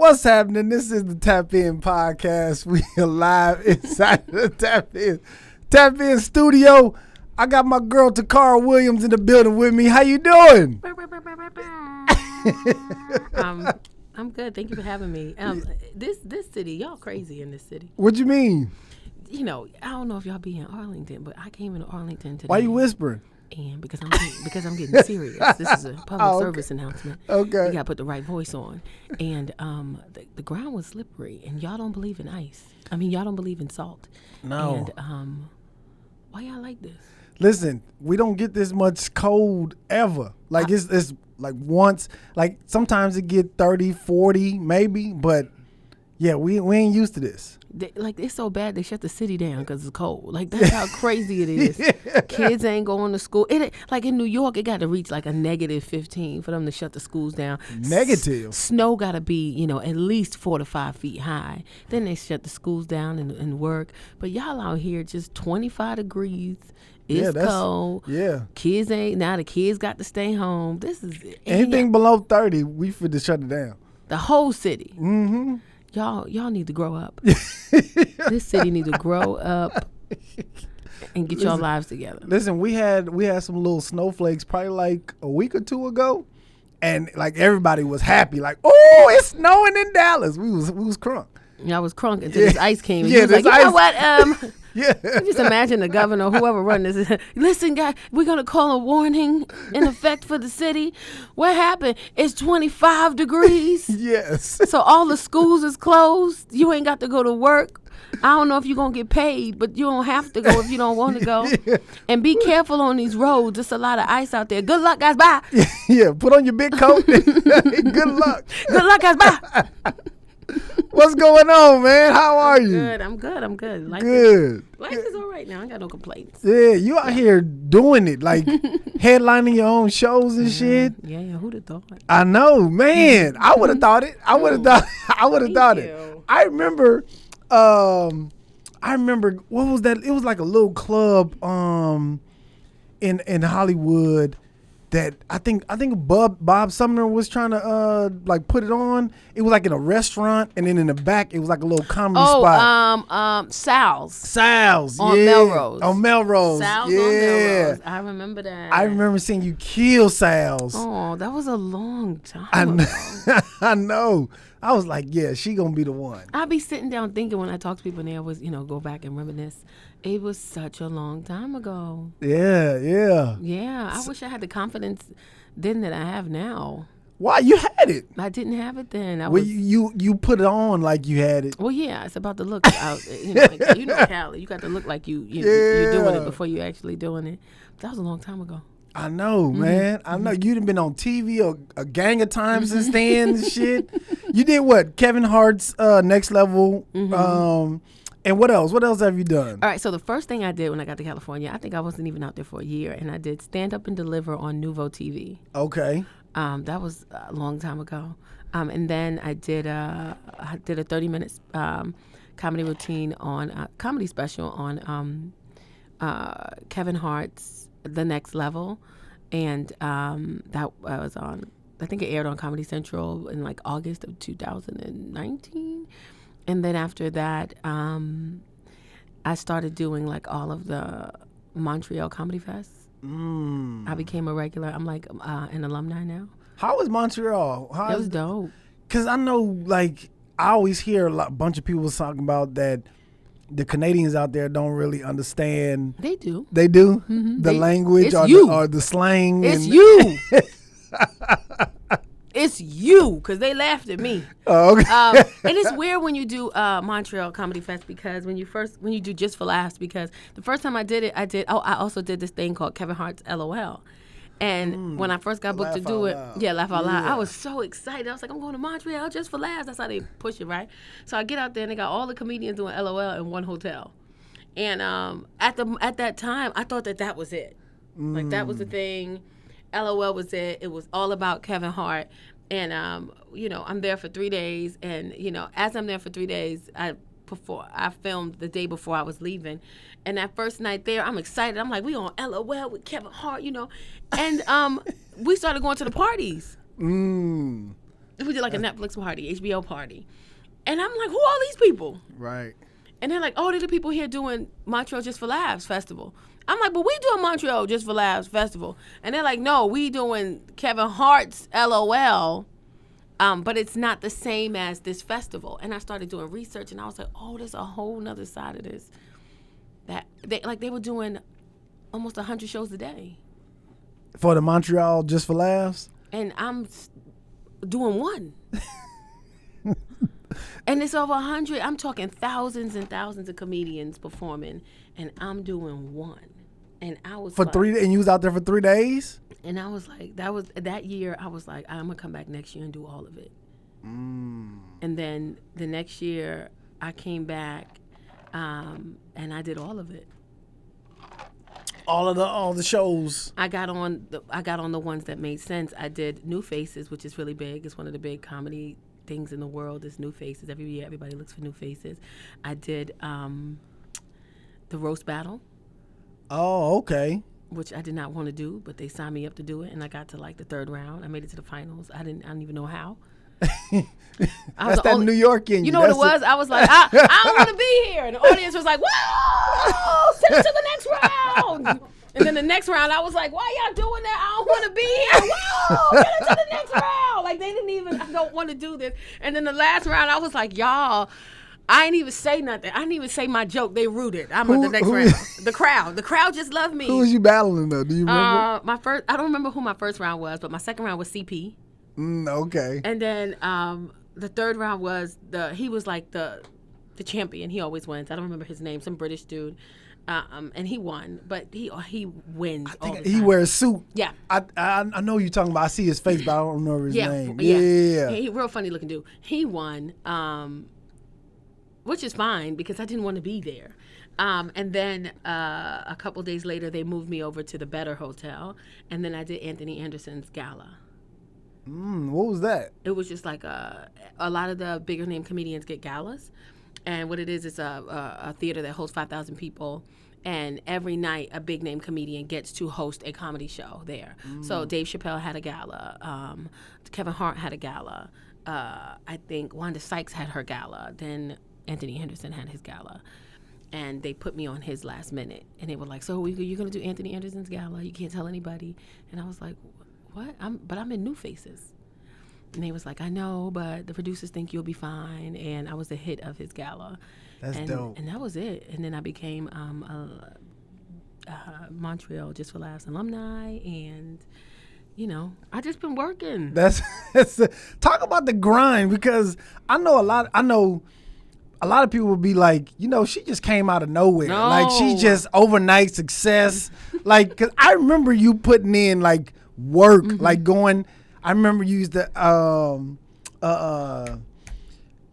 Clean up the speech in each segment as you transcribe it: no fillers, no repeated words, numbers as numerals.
What's happening? This is the Tap In Podcast. We are live inside the Tap In studio. I got my girl Tacarra Williams in the building with me. How you doing? I'm good. Thank you for having me. This city, y'all crazy in this city. What you mean? You know, I don't know if y'all be in Arlington, but I came into Arlington today. Why you whispering? And because I'm getting serious. This is a public service announcement. Okay. You gotta put the right voice on. And the ground was slippery, and y'all don't believe in ice. I mean, y'all don't believe in salt. No. And why y'all like this? Listen, we don't get this much cold ever. Like it's like once, like sometimes it get 30, 40 maybe, but yeah, we ain't used to this. It's so bad they shut the city down because it's cold. Like, that's how crazy it is. Yeah. Kids ain't going to school. Like in New York, it got to reach like a -15 for them to shut the schools down. Negative. Snow got to be, at least 4 to 5 feet high. Then they shut the schools down and work. But y'all out here just 25 degrees. It's cold. Yeah. The kids got to stay home. This is anything below 30, we finna shut it down. The whole city. Mm-hmm. Y'all need to grow up. This city need to grow up and get your lives together. Listen, we had some little snowflakes probably like a week or two ago, and like everybody was happy, like, oh, it's snowing in Dallas. We was crunk. I was crunk until this ice came. And yeah, he was like, you know what? Yeah. Just imagine the governor, whoever run this. Listen, guys, we're going to call a warning in effect for the city. What happened? It's 25 degrees. Yes. So all the schools is closed. You ain't got to go to work. I don't know if you're going to get paid, but you don't have to go if you don't want to go. Yeah. And be careful on these roads. There's a lot of ice out there. Good luck, guys. Bye. Yeah, put on your big coat. Good luck. Good luck, guys. Bye. What's going on, man? How are you? I'm good. Life is all right now. I ain't got no complaints. Yeah, you out here doing it, like headlining your own shows and shit. Yeah, who'd have thought? I know, man. I would have thought it. I would have thought it. I remember what was that? It was like a little club in Hollywood that I think Bob Sumner was trying to like put it on. It was like in a restaurant, and then in the back it was like a little comedy spot. Sal's on Melrose. On Melrose. Sal's on Melrose. I remember that. I remember seeing you kill Sal's. Oh, that was a long time ago. I know. I was like, yeah, she gonna be the one. I be sitting down thinking when I talk to people and they always, go back and reminisce. It was such a long time ago. Yeah. Yeah, I wish I had the confidence then that I have now. Why? You had it. I didn't have it then. You put it on like you had it. Well, yeah, it's about the look. Cali, you got to look like you're doing it before you actually doing it. That was a long time ago. I know, man. I know. You done been on TV a gang of times since then and shit. You did what? Kevin Hart's Next Level. And what else? What else have you done? All right, so the first thing I did when I got to California, I think I wasn't even out there for a year, and I did Stand Up and Deliver on Nuvo TV. Okay. That was a long time ago. And then I did a 30-minute comedy routine on comedy special on Kevin Hart's The Next Level, and that was on. I think it aired on Comedy Central in like August of 2019. And then after that, I started doing like all of the Montreal Comedy Fests. I became a regular. I'm like an alumni now. How was Montreal? It was dope. Because I know, like, I always hear a bunch of people talking about that the Canadians out there don't really understand. They do. They do? Mm-hmm. The language or the slang? It's you. It's you, because they laughed at me. Oh, okay. And it's weird when you do Montreal Comedy Fest, because when you do Just for Laughs, because the first time I did it, I also did this thing called Kevin Hart's LOL. And when I first got booked to do it, Laugh Out Loud, I was so excited. I was like, I'm going to Montreal just for laughs. That's how they push it, right? So I get out there and they got all the comedians doing LOL in one hotel. And at that time, I thought that was it. Like, that was the thing. LOL was it. It was all about Kevin Hart. And, I'm there for 3 days. And, as I'm there for 3 days, I filmed the day before I was leaving. And that first night there, I'm excited. I'm like, we on LOL with Kevin Hart, And we started going to the parties. We did like a Netflix party, HBO party. And I'm like, who are all these people? Right. And they're like, oh, they're the people here doing Montreal Just for Laughs Festival. I'm like, but we doing Montreal Just for Laughs Festival. And they're like, no, we doing Kevin Hart's LOL. But it's not the same as this festival. And I started doing research, and I was like, oh, there's a whole nother side of this. That they were doing almost 100 shows a day. For the Montreal Just for Laughs? And I'm doing one. And it's over 100. I'm talking thousands and thousands of comedians performing, and I'm doing one. And I was for like, 3 days, and you was out there for 3 days? And I was like, that year, I was like, I'm gonna come back next year and do all of it. And then the next year, I came back, and I did all of it. All the shows. I got on the ones that made sense. I did New Faces, which is really big. It's one of the big comedy things in the world is New Faces. Every year, everybody looks for new faces. I did the Roast Battle. Oh, okay. Which I did not want to do, but they signed me up to do it, and I got to like the third round. I made it to the finals. I don't even know how. That's that New York in you. You know what it was? I was like, I don't want to be here, and the audience was like, whoa, send it to the next round. And then the next round, I was like, why y'all doing that? I don't want to be here. Whoa, get it to the next round. Like, they didn't even, I don't want to do this. And then the last round, I was like, y'all, I didn't even say nothing. I didn't even say my joke. They rooted. I'm on the next round. The crowd just loved me. Who was you battling, though? Do you remember? I don't remember who my first round was, but my second round was CP. Okay. And then the third round was he was like the champion. He always wins. I don't remember his name. Some British dude. And he won, but he wins all the time. He wears a suit. Yeah. I know you're talking about. I see his face, but I don't remember his name. Yeah. He real funny looking dude. He won, which is fine because I didn't want to be there. And then a couple days later, they moved me over to the Better Hotel, and then I did Anthony Anderson's gala. What was that? It was just like a lot of the bigger name comedians get galas. And what it is, it's a theater that holds 5,000 people. And every night, a big name comedian gets to host a comedy show there. So Dave Chappelle had a gala. Kevin Hart had a gala. I think Wanda Sykes had her gala. Then Anthony Anderson had his gala. And they put me on his last minute. And they were like, so you're going to do Anthony Anderson's gala? You can't tell anybody. And I was like, what? But I'm in New Faces. And they was like, I know, but the producers think you'll be fine. And I was the hit of his gala. That's dope. And that was it. And then I became Montreal Just for Laughs alumni. And, I just been working. That's talk about the grind, because I know a lot of people will be like, she just came out of nowhere. No. Like, she just overnight success. Like, because I remember you putting in, like, work, like going... I remember you used to, I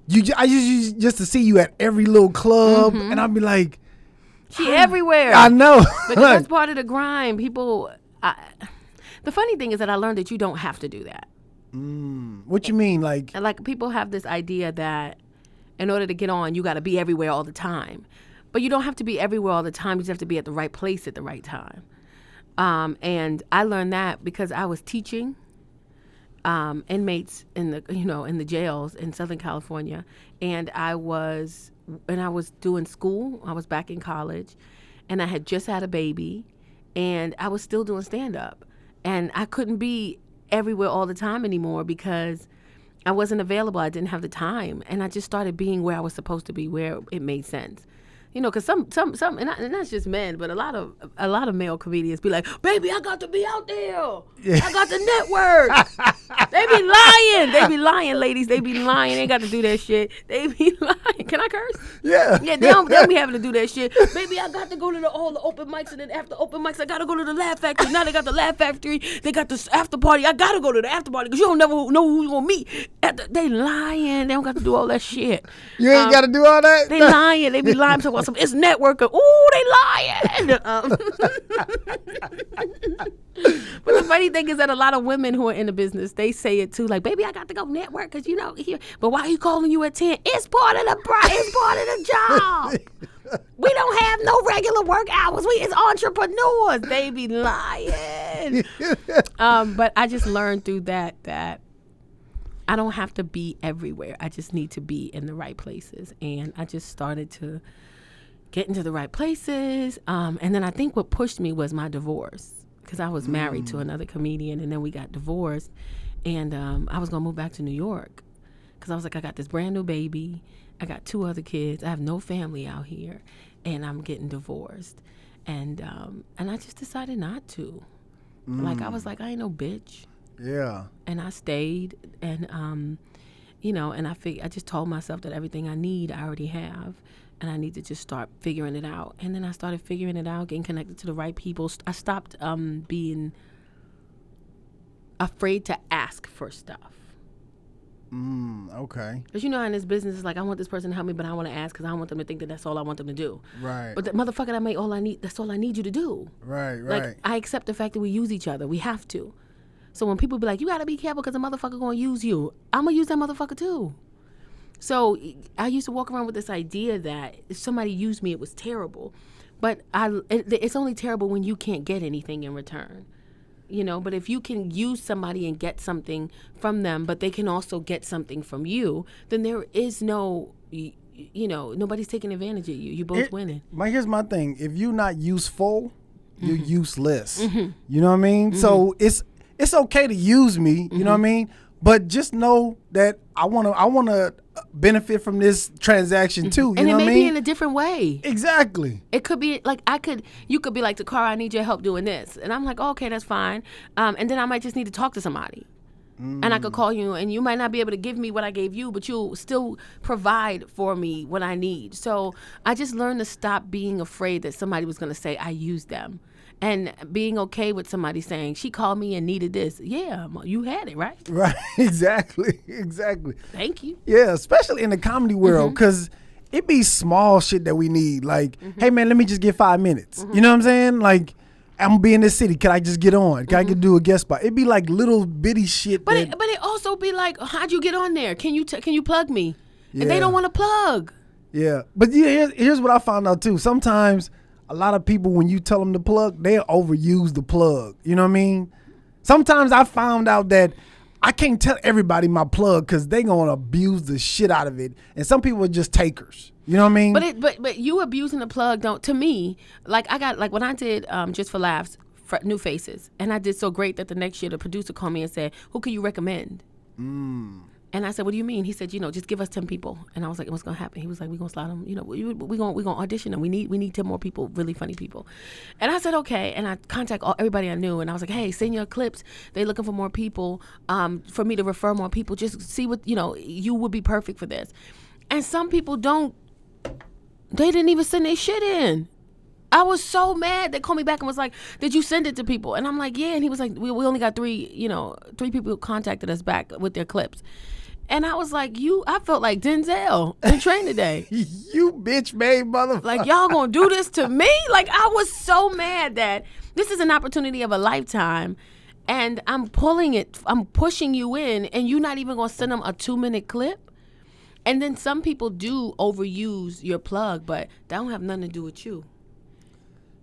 used just to see you at every little club, and I'd be like, she everywhere. I know. But that's part of the grind. People, the funny thing is that I learned that you don't have to do that. What you mean? Like people have this idea that in order to get on, you got to be everywhere all the time. But you don't have to be everywhere all the time. You just have to be at the right place at the right time. And I learned that because I was teaching inmates in the jails in Southern California, and I was doing school. I was back in college, and I had just had a baby, and I was still doing stand-up, and I couldn't be everywhere all the time anymore because I wasn't available. I didn't have the time, and I just started being where I was supposed to be, where it made sense. Because some, and that's just men, but a lot of male comedians be like, "Baby, I got to be out there. Yeah. I got the network." They be lying, ladies. They be lying. They got to do that shit. They be lying. Can I curse? Yeah. Yeah, they don't be having to do that shit. Baby, I got to go to all the open mics, and then after open mics, I got to go to the Laugh Factory. Now they got the Laugh Factory. They got the after party. I got to go to the after party because you don't never know who you gonna meet. They lying. They don't got to do all that shit. You ain't got to do all that. They lying. They be lying. So it's networker. Ooh, they lying. But the funny thing is that a lot of women who are in the business, they say it too. Like, baby, I got to go network because here. But why are you calling you at 10? It's part of the job. We don't have no regular work hours. We is entrepreneurs. They be lying. But I just learned through that I don't have to be everywhere. I just need to be in the right places. And I just started to get into the right places. And then I think what pushed me was my divorce, because I was married to another comedian, and then we got divorced. And I was going to move back to New York because I was like, I got this brand new baby. I got 2 other kids. I have no family out here, and I'm getting divorced. And I just decided not to. Like, I was like, I ain't no bitch. Yeah. And I stayed, and you know, and I just told myself that everything I need I already have, and I need to just start figuring it out. And then I started figuring it out, getting connected to the right people. I stopped being afraid to ask for stuff. Okay. Because, you know, in this business, it's like, I want this person to help me, but I want to ask because I don't want them to think that that's all I want them to do. Right. But the motherfucker, that's all I need you to do. Right. Like, I accept the fact that we use each other. We have to. So when people be like, you got to be careful because the motherfucker going to use you, I'm going to use that motherfucker too. So I used to walk around with this idea that if somebody used me, it was terrible. But it's only terrible when you can't get anything in return. You know, but if you can use somebody and get something from them, but they can also get something from you, then there is no, you know, nobody's taking advantage of you. You're both winning. But here's my thing. If you're not useful, you're useless. You know what I mean? So it's okay to use me, you know what I mean? But just know that I want to benefit from this transaction too. You know what I mean? And it may be in a different way. Exactly. It could be like you could be like, Tacarra, I need your help doing this. And I'm like, oh, okay, that's fine. And then I might just need to talk to somebody. And I could call you, and you might not be able to give me what I gave you, but you'll still provide for me what I need. So I just learned to stop being afraid that somebody was going to say I used them. And being okay with somebody saying, she called me and needed this. Yeah, you had it, right? Right, exactly. Thank you. Yeah, especially in the comedy world, because it be small shit that we need. Like, hey, man, let me just get 5 minutes. You know what I'm saying? Like, I'm going to be in this city. Can I just get on? Can I get do a guest spot? It'd be like little bitty shit. But it also be like, how'd you get on there? Can you plug me? Yeah. And they don't want to plug. Yeah. But yeah, here's what I found out, too. Sometimes a lot of people, when you tell them to plug, they overuse the plug. You know what I mean? Sometimes I found out that I can't tell everybody my plug because they gonna abuse the shit out of it. And some people are just takers. You know what I mean? But you abusing the plug don't, to me, like I got, like when I did Just for Laughs, New Faces, and I did so great that the next year the producer called me and said, who can you recommend? And I said, what do you mean? He said, you know, just give us 10 people. And I was like, what's going to happen? He was like, we're going to slide them, you know, we're going to audition them. We need 10 more people, really funny people. And I said, okay. And I contact everybody I knew. And I was like, hey, send your clips. They're looking for more people, for me to refer more people. Just see what, you know, you would be perfect for this. And some people they didn't even send their shit in. I was so mad. They called me back and was like, did you send it to people? And I'm like, yeah. And he was like, we only got 3 people who contacted us back with their clips. And I was like, I felt like Denzel in Training Day. You bitch made motherfucker. Like, y'all gonna do this to me? Like, I was so mad that this is an opportunity of a lifetime. And I'm pushing you in, and you're not even gonna send them a 2-minute clip. And then some people do overuse your plug, but that don't have nothing to do with you.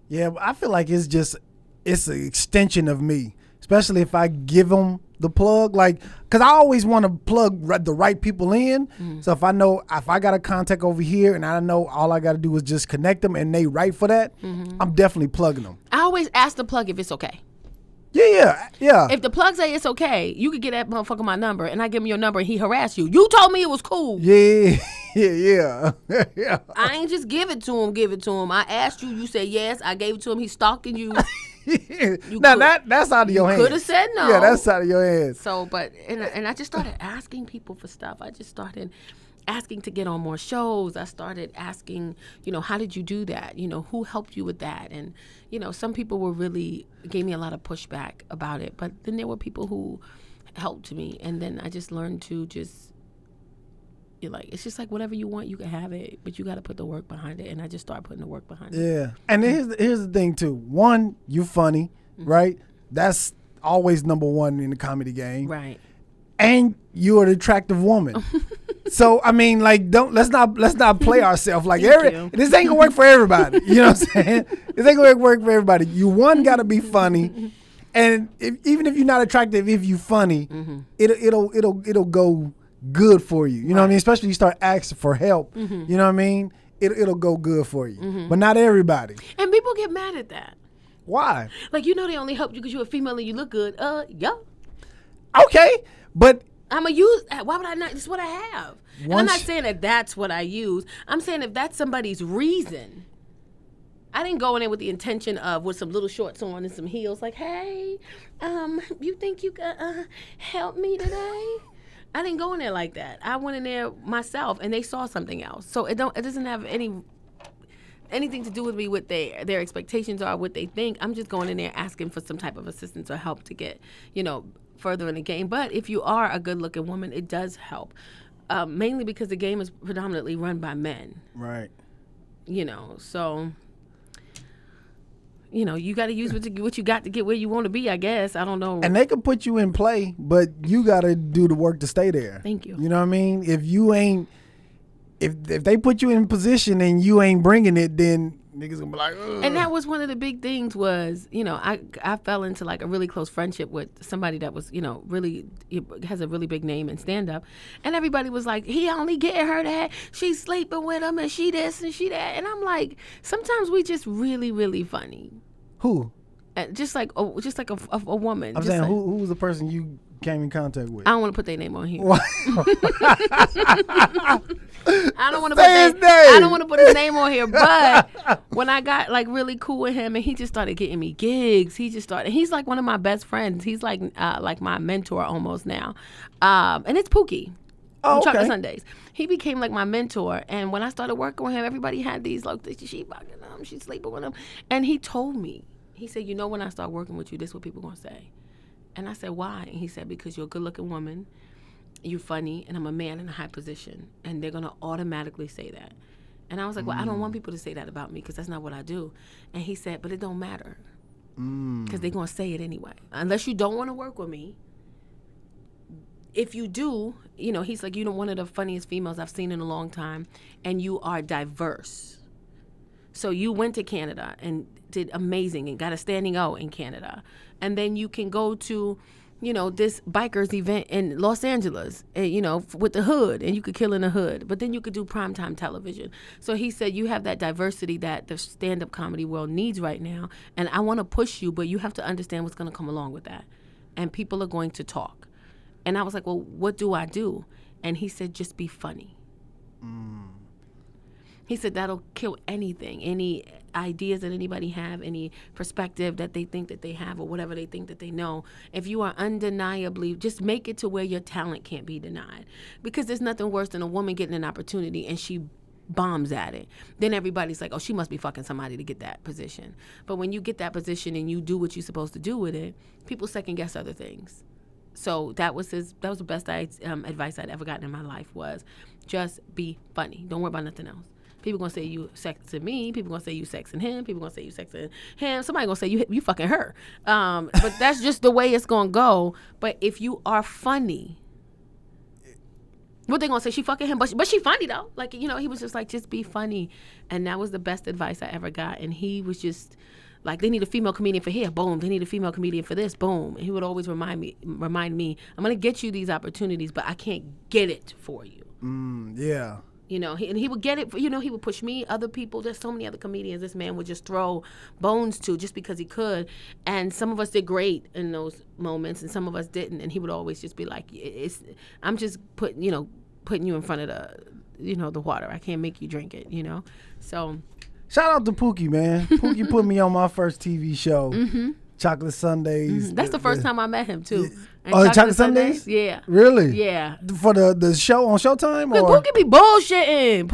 Yeah, I feel like it's an extension of me, especially if I give them the plug, like, because I always want to plug the right people in. So if I got a contact over here and I know all I got to do is just connect them and they right for that, I'm definitely plugging them. I always ask the plug if it's okay. Yeah. If the plug say it's okay, you could get that motherfucker my number, and I give him your number and he harass you. You told me it was cool. Yeah. I ain't just give it to him. I asked you, you said yes. I gave it to him. He's stalking you. Now that's out of your hands. You could have said no. Yeah, that's out of your hands. So, but and I just started asking people for stuff. I just started asking to get on more shows. I started asking, how did you do that? Who helped you with that? And, some people gave me a lot of pushback about it. But then there were people who helped me. And then I just learned to it's just like whatever you want, you can have it. But you got to put the work behind it. And I just started putting the work behind it. Yeah. And here's the thing, too. One, you're funny, right? That's always number one in the comedy game. Right. And you're an attractive woman. So I mean, like, let's not play ourselves. Like, this ain't gonna work for everybody. You know what I'm saying? This ain't gonna work for everybody. You gotta be funny, And even if you're not attractive, if you funny, it'll go good for you. You know what I mean? Especially if you start asking for help. You know what I mean? It'll go good for you. But not everybody. And people get mad at that. Why? Like, they only help you because you're a female and you look good. Yeah. Okay, but I'm going to use, why would I not? This is what I have. And I'm not saying that that's what I use. I'm saying if that's somebody's reason. I didn't go in there with the intention of with some little shorts on and some heels. Like, hey, you think you can help me today? I didn't go in there like that. I went in there myself, and they saw something else. So it doesn't have anything to do with me, what their expectations are, what they think. I'm just going in there asking for some type of assistance or help to get, further in the game. But if you are a good-looking woman, it does help, mainly because the game is predominantly run by men. Right. So. You got to use what you got to get where you want to be, I guess. I don't know. And they can put you in play, but you got to do the work to stay there. Thank you. You know what I mean? If you ain't, if they put you in position and you ain't bringing it, then niggas gonna be like, ugh. And that was one of the big things was, I fell into like a really close friendship with somebody that was, really has a really big name in stand up. And everybody was like, he only getting her that, she's sleeping with him and she this and she that. And I'm like, sometimes we just really, really funny. Who? Just like a woman. I'm saying, who was the person you came in contact with? I don't want to put their name on here. What? I don't want to put his name on here, but when I got like really cool with him and he just started getting me gigs, he's like one of my best friends. He's like my mentor almost now. And it's Pookie. Oh, okay. Chocolate Sundays. He became like my mentor, and when I started working with him, everybody had these like, she fucking him, she's sleeping with him, and he told me, he said, when I start working with you, this is what people gonna say. And I said, why? And he said, because you're a good-looking woman, you're funny, and I'm a man in a high position, and they're gonna automatically say that. And I was like, well, I don't want people to say that about me because that's not what I do. And he said, but it don't matter because they're gonna say it anyway. Unless you don't want to work with me. If you do, he's like, you're one of the funniest females I've seen in a long time, and you are diverse. So you went to Canada and did amazing and got a standing O in Canada. And then you can go to, this bikers event in Los Angeles, with the hood, and you could kill in the hood. But then you could do primetime television. So he said, you have that diversity that the stand-up comedy world needs right now. And I want to push you, but you have to understand what's going to come along with that. And people are going to talk. And I was like, well, what do I do? And he said, just be funny. He said, that'll kill anything, any ideas that anybody have, any perspective that they think that they have or whatever they think that they know. If you are undeniably, just make it to where your talent can't be denied. Because there's nothing worse than a woman getting an opportunity and she bombs at it. Then everybody's like, oh, she must be fucking somebody to get that position. But when you get that position and you do what you're supposed to do with it, people second guess other things. So that was the best advice I'd ever gotten in my life was just be funny. Don't worry about nothing else. People gonna say you sexing me. People gonna say you sexing him. People gonna say you sexing him. Somebody gonna say you fucking her. But that's just the way it's gonna go. But if you are funny, what they gonna say? She fucking him, but she funny though. Like he was just like, just be funny, and that was the best advice I ever got. And he was just like, they need a female comedian for here, boom. They need a female comedian for this, boom. And he would always remind me, I'm gonna get you these opportunities, but I can't get it for you. Yeah. He would get it. He would push me, other people. There's so many other comedians this man would just throw bones to just because he could. And some of us did great in those moments, and some of us didn't. And he would always just be like, I'm just putting you in front of the water. I can't make you drink it. So. Shout out to Pookie, man. Pookie put me on my first TV show. Chocolate Sundays. That's the first time I met him too. Chocolate Sundays? Yeah. Really? Yeah. For the show on Showtime? Or? Pookie be bullshitting.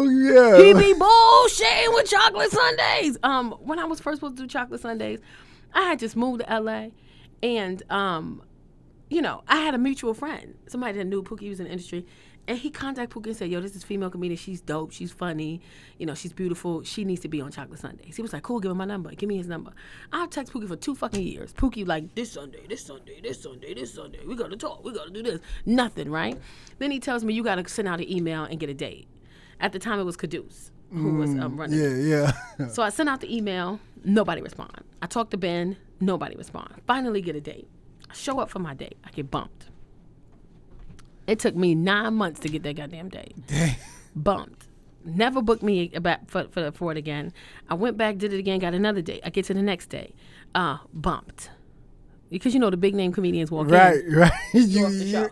Yeah. He be bullshitting with Chocolate Sundays. When I was first supposed to do Chocolate Sundays, I had just moved to LA, and I had a mutual friend, somebody that knew Pookie was in the industry. And he contacted Pookie and said, yo, this is female comedian. She's dope. She's funny. She's beautiful. She needs to be on Chocolate Sundays. He was like, cool, give him my number. Give me his number. I'll text Pookie for 2 fucking years. Pookie like, this Sunday. We got to talk. We got to do this. Nothing, right? Then he tells me, you got to send out an email and get a date. At the time, it was Caduce. who was running. Yeah. So I sent out the email. Nobody respond. I talked to Ben. Nobody respond. Finally get a date. I show up for my date. I get bumped. It took me 9 months to get that goddamn date. Dang. Bumped. Never booked me back for it again. I went back, did it again, got another date. I get to the next day. Bumped. Because the big name comedians walk in. Right. Off the show.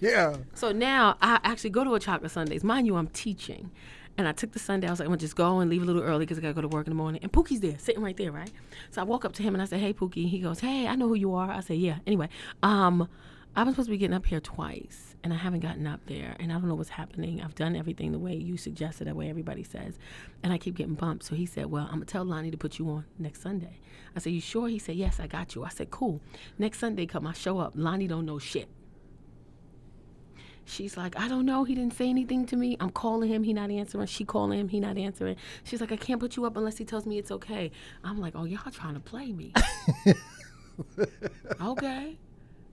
Yeah. So now I actually go to a chocolate Sundays. Mind you, I'm teaching. And I took the Sunday. I was like, I'm going to just go and leave a little early because I got to go to work in the morning. And Pookie's there, sitting right there, right? So I walk up to him and I said, hey, Pookie. He goes, hey, I know who you are. I said, yeah. Anyway, I'm supposed to be getting up here twice. And I haven't gotten up there. And I don't know what's happening. I've done everything the way you suggested, the way everybody says. And I keep getting bumped. So he said, well, I'm going to tell Lonnie to put you on next Sunday. I said, you sure? He said, yes, I got you. I said, cool. Next Sunday come, I show up. Lonnie don't know shit. She's like, I don't know. He didn't say anything to me. I'm calling him. He not answering. She calling him. He not answering. She's like, I can't put you up unless he tells me it's okay. I'm like, oh, y'all trying to play me. Okay.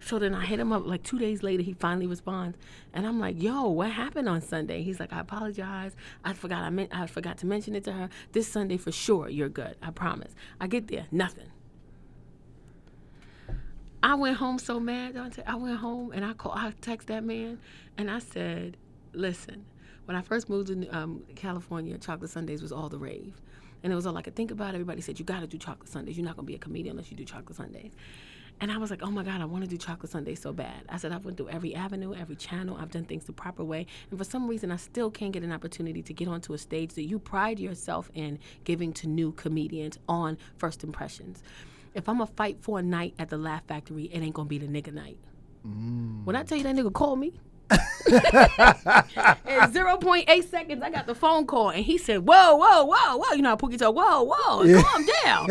So then I hit him up like 2 days later. He finally responds. And I'm like, yo, what happened on Sunday? He's like, I apologize. I forgot to mention it to her. This Sunday for sure, you're good. I promise. I get there. Nothing. I went home so mad, Donte. I went home and I text that man and I said, listen, when I first moved to California, Chocolate Sundays was all the rave. And it was all I could think about. Everybody said, you got to do Chocolate Sundays. You're not going to be a comedian unless you do Chocolate Sundays. And I was like, oh my God, I want to do Chocolate Sundays so bad. I said, I've went through every avenue, every channel. I've done things the proper way. And for some reason, I still can't get an opportunity to get onto a stage that you pride yourself in giving to new comedians on first impressions. If I'm going to fight for a night at the Laugh Factory, it ain't going to be the nigga night. When I tell you that nigga called me, in 0.8 seconds, I got the phone call, and he said, whoa. You know how Pookie told, whoa, yeah. Calm down.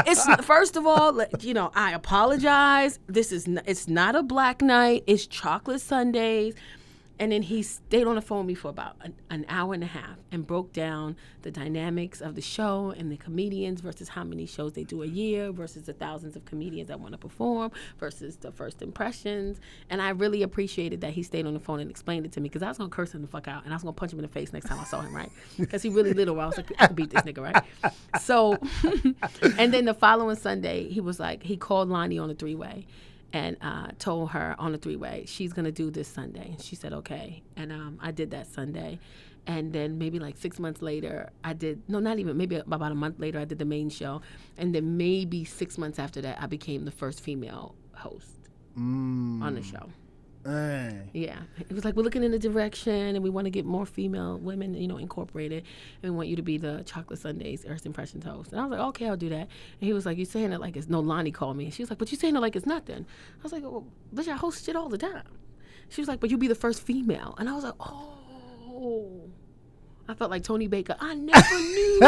It's first of all, I apologize. It's not a black night. It's Chocolate Sundays. And then he stayed on the phone with me for about an hour and a half and broke down the dynamics of the show and the comedians versus how many shows they do a year versus the thousands of comedians that want to perform versus the first impressions. And I really appreciated that he stayed on the phone and explained it to me because I was going to curse him the fuck out and I was going to punch him in the face next time I saw him, right? Because he really little. I was like, I could beat this nigga, right? So, and then the following Sunday, he called Lonnie on a three-way. And told her on the three-way, she's going to do this Sunday. And she said, okay. And I did that Sunday. And then maybe like 6 months later, maybe about a month later, I did the main show. And then maybe 6 months after that, I became the first female host on the show. Yeah. It was like, we're looking in the direction and we want to get more female women, incorporated. And we want you to be the Chocolate Sundays First Impressions host. And I was like, okay, I'll do that. And he was like, you're saying it like it's no. Lonnie called me. And she was like, but you're saying it like it's nothing. I was like, well, bitch, I host shit all the time. She was like, but you'll be the first female. And I was like, oh. I felt like Tony Baker. I never knew.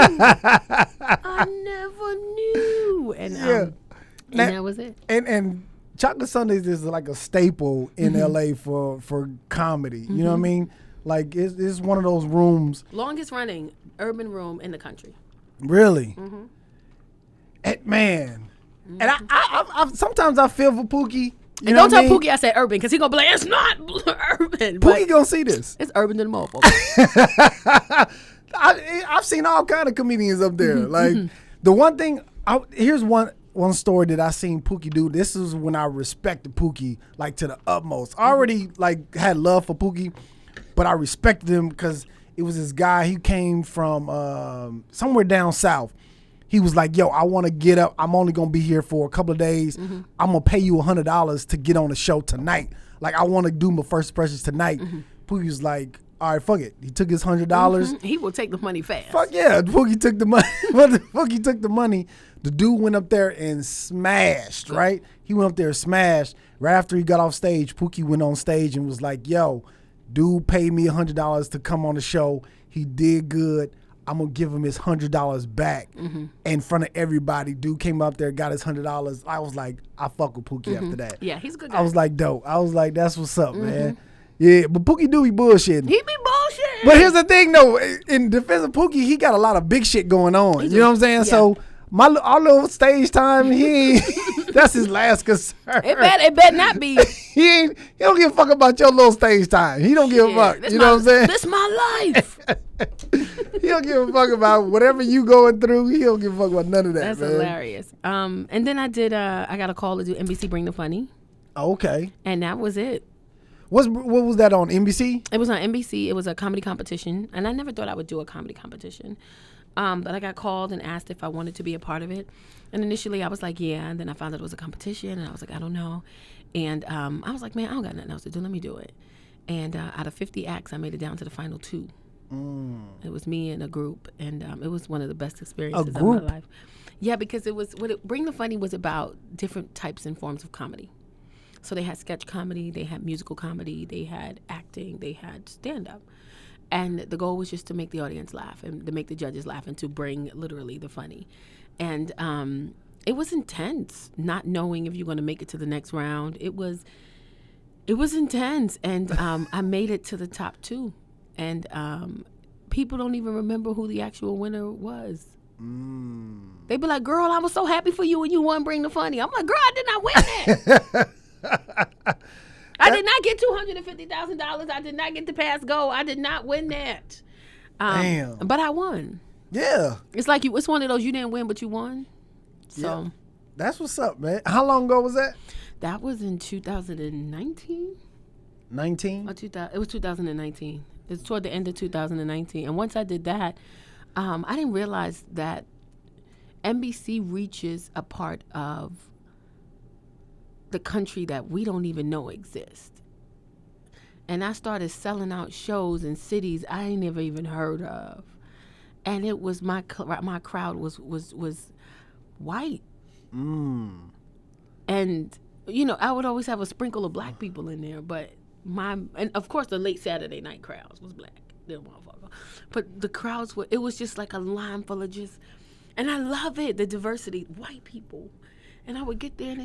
And that was it. And Chocolate Sundays is like a staple in LA for comedy. You know what I mean? Like it's one of those rooms. Longest running urban room in the country. Really? And man, and I sometimes I feel for Pookie. And don't tell Pookie I said urban because he's gonna be like, it's not urban. Pookie gonna see this. It's urban to the motherfucker. I've seen all kind of comedians up there. Like the one thing. Here's one story that I seen Pookie do. This is when I respected Pookie like to the utmost. I already like had love for Pookie, but I respected him because it was this guy. He came from somewhere down south. He was like, yo, I want to get up. I'm only going to be here for a couple of days. I'm going to pay you $100 to get on the show tonight. Like, I want to do my first impressions tonight. Pookie was like, all right, fuck it. He took his $100. He will take the money fast. Fuck yeah. Pookie took the money. Pookie took the money. The dude went up there and smashed, right? He went up there and smashed. Right after he got off stage, Pookie went on stage and was like, yo, dude paid me $100 to come on the show. He did good. I'm going to give him his $100 back in front of everybody. Dude came up there, got his $100. I was like, I fuck with Pookie after that. Yeah, he's a good guy. I was like, dope. I was like, that's what's up, man. Yeah, but Pookie do be bullshitting. He be bullshitting. But here's the thing, though. In defense of Pookie, he got a lot of big shit going on. You know what I'm saying? Yeah. So our little stage time, he That's his last concern. It better not be. He don't give a fuck about your little stage time. He don't give a fuck. You know what I'm saying? This my life. He don't give a fuck about whatever you going through. He don't give a fuck about none of that. That's man. hilarious. And then I got a call to do NBC Bring the Funny. Okay. And that was it. What was that on NBC? It was on NBC. It was a comedy competition, and I never thought I would do a comedy competition. But I got called and asked if I wanted to be a part of it. And initially I was like, yeah. And then I found out it was a competition, and I was like, I don't know. And I was like, man, I don't got nothing else to do. Let me do it. And out of 50 acts, I made it down to the final 2. It was me and a group, and it was one of the best experiences of my life. Yeah, because Bring the Funny was about different types and forms of comedy. So they had sketch comedy, they had musical comedy, they had acting, they had stand-up. And the goal was just to make the audience laugh and to make the judges laugh and to bring literally the funny. And it was intense, not knowing if you're going to make it to the next round. It was intense. And I made it to the top 2. And people don't even remember who the actual winner was. They be like, girl, I was so happy for you and you won Bring the Funny. I'm like, girl, I did not win that. I did not get $250,000. I did not get the pass go. I did not win that. Damn. But I won. Yeah. It's like it's one of those you didn't win, but you won. So yeah. That's what's up, man. How long ago was that? That was in 2019. 19? It was 2019. It's toward the end of 2019. And once I did that, I didn't realize that NBC reaches a part of the country that we don't even know exists. And I started selling out shows in cities I ain't never even heard of. And it was my crowd was white. And I would always have a sprinkle of black people in there, but and of course the late Saturday night crowds was black. But the crowds it was just like a line full of and I love it, the diversity, white people. And I would get there and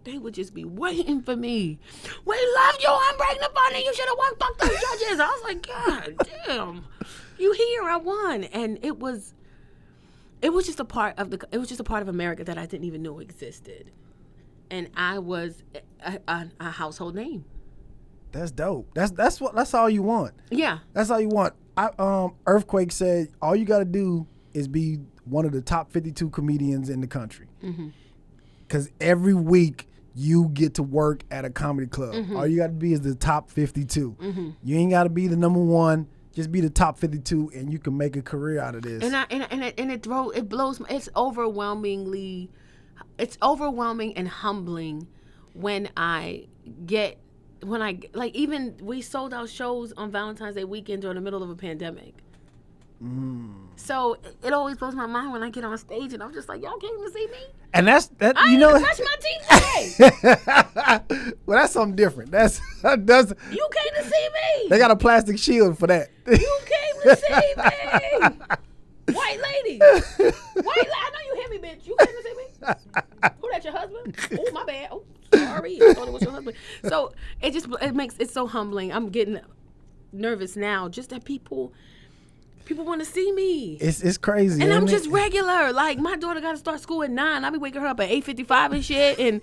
they would just be waiting for me. We love you on Bring the Funny. You should have won. Fuck those judges. I was like, God damn. You here? I won. And it was just a part of America that I didn't even know existed. And I was a household name. That's dope. That's all you want. Yeah. That's all you want. Earthquake said all you got to do is be one of the top 52 comedians in the country. Because every week you get to work at a comedy club. All you got to be is the top 52. You ain't got to be the number 1. Just be the top 52, and you can make a career out of this. It blows. It's overwhelming and humbling when even we sold out shows on Valentine's Day weekend during the middle of a pandemic. So it always blows my mind when I get on stage and I'm just like, y'all came to see me? And that's that. I you know, brush my teeth today. Well, that's something different. That's you came to see me. They got a plastic shield for that. You came to see me. White lady. I know you hear me, bitch. You came to see me. Who that? Your husband? Oh, my bad. Oh, sorry. I thought it was your husband. So it makes it so humbling. I'm getting nervous now just that people want to see me. It's crazy. And I'm just regular. Like, my daughter got to start school at 9. I be waking her up at 8:55 and shit. And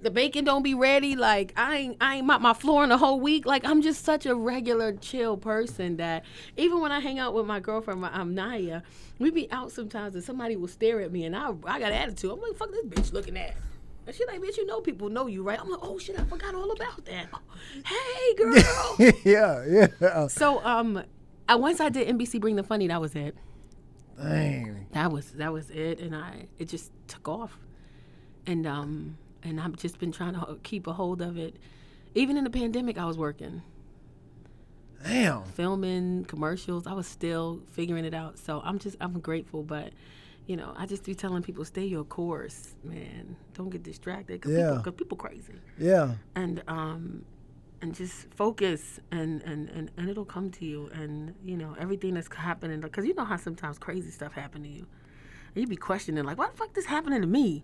the bacon don't be ready. Like, I ain't mop my floor in the whole week. Like, I'm just such a regular, chill person that even when I hang out with my girlfriend, Naya, we be out sometimes and somebody will stare at me and I got attitude. I'm like, fuck this bitch looking at. And she like, bitch, people know you, right? I'm like, oh shit, I forgot all about that. Hey, girl. Yeah. So, once I did NBC Bring the Funny, that was it. Dang. That was it, and it just took off, and I've just been trying to keep a hold of it. Even in the pandemic, I was working. Damn. Filming commercials, I was still figuring it out. So I'm grateful, but I just be telling people, stay your course, man. Don't get distracted, because people crazy. Yeah. And just focus, and it'll come to you, and everything that's happening, because you know how sometimes crazy stuff happen to you, and you be questioning like, why the fuck this happening to me?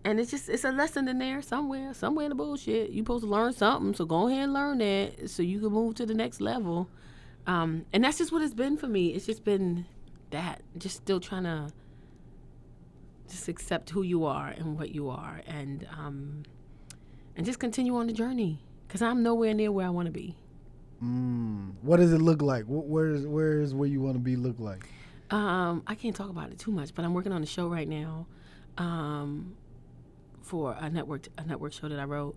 And it's a lesson in there somewhere in the bullshit. You supposed to learn something, so go ahead and learn that so you can move to the next level. And that's just what it's been for me. It's just been that, just still trying to just accept who you are and what you are, and just continue on the journey, because I'm nowhere near where I want to be. What does it look like? Where's where you want to be look like? I can't talk about it too much, but I'm working on a show right now, for a network show that I wrote,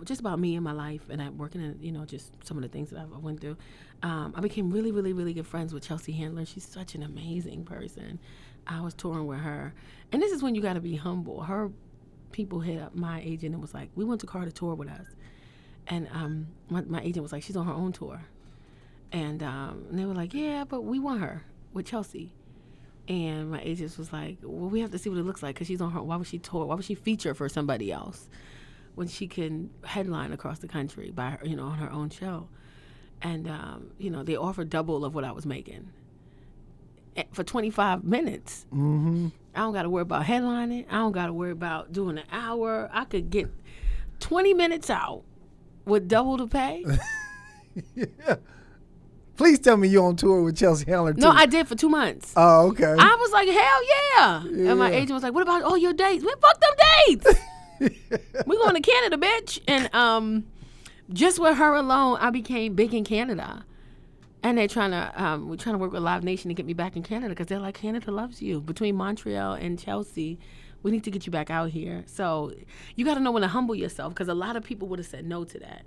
just about me and my life, and I'm working in, just some of the things that I went through. I became really, really, really good friends with Chelsea Handler. She's such an amazing person. I was touring with her, and this is when you got to be humble. Her people hit up my agent and was like, we want Tacarra to tour with us, and my agent was like, she's on her own tour, and they were like, yeah, but we want her with Chelsea. And my agent was like, well, we have to see what it looks like, because she's on her, why would she tour? Why would she feature for somebody else when she can headline across the country by her, on her own show? And, they offered double of what I was making for 25 minutes. Mm-hmm. I don't got to worry about headlining. I don't got to worry about doing an hour. I could get 20 minutes out with double the pay. Yeah. Please tell me you're on tour with Chelsea Handler too. No, I did for 2 months. Oh, okay. I was like, hell yeah. And my agent was like, what about all your dates? Man, fuck them dates. We going to Canada, bitch. And just with her alone, I became big in Canada. And we're trying to work with Live Nation to get me back in Canada, because they're like, Canada loves you. Between Montreal and Chelsea, we need to get you back out here. So you got to know when to humble yourself, because a lot of people would have said no to that.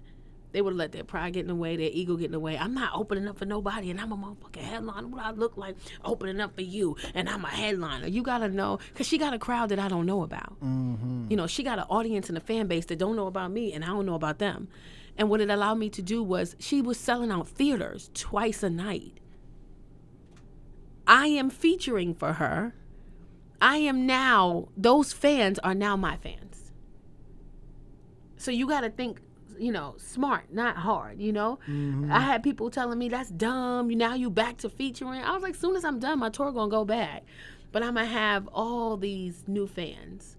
They would have let their pride get in the way, their ego get in the way. I'm not opening up for nobody, and I'm a motherfucking headliner. What I look like opening up for you, and I'm a headliner. You got to know, because she got a crowd that I don't know about. Mm-hmm. She got an audience and a fan base that don't know about me, and I don't know about them. And what it allowed me to do was, she was selling out theaters twice a night. I am featuring for her. Those fans are now my fans. So you got to think, smart, not hard, Mm-hmm. I had people telling me, that's dumb. Now you back to featuring. I was like, soon as I'm done, my tour going to go back. But I'm going to have all these new fans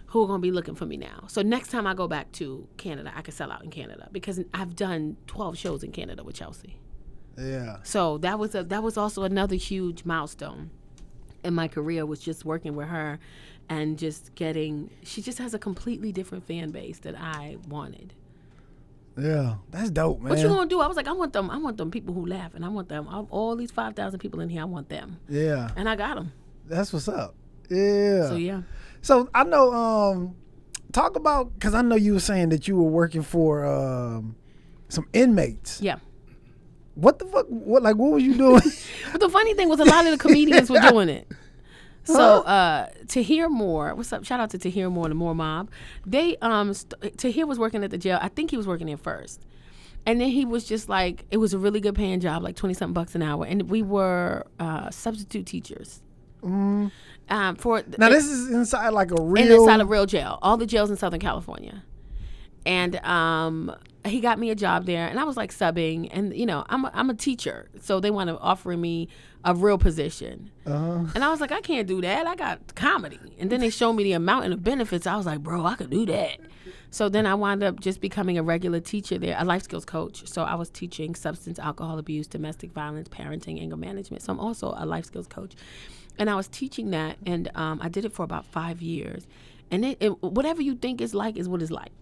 who are going to be looking for me now. So next time I go back to Canada, I can sell out in Canada, because I've done 12 shows in Canada with Chelsea. Yeah. So that was also another huge milestone in my career, was just working with her and just she just has a completely different fan base that I wanted. Yeah, that's dope, man. What you gonna do? I was like, I want them people who laugh, and I want them, all these 5,000 people in here, I want them. Yeah. And I got them. That's what's up. Yeah. So, yeah. So I know, talk about, because I know you were saying that you were working for some inmates. Yeah. What the fuck? What was you doing? But the funny thing was, a lot of the comedians were doing it. So Tahir Moore, what's up? Shout out to Tahir Moore, the Moore Mob. They Tahir was working at the jail. I think he was working there first, and then he was just like, it was a really good paying job, like $20-something an hour, and we were substitute teachers. Mm. Now this is inside like a real inside a real jail. All the jails in Southern California, and he got me a job there, and I was like subbing, and I'm a teacher, so they want to offer me a real position. And I was like, I can't do that. I got comedy. And then they showed me the amount and the benefits. I was like, bro, I could do that. So then I wound up just becoming a regular teacher there, a life skills coach. So I was teaching substance, alcohol abuse, domestic violence, parenting, anger management. So I'm also a life skills coach. And I was teaching that, and I did it for about 5 years. And it whatever you think is what it's like.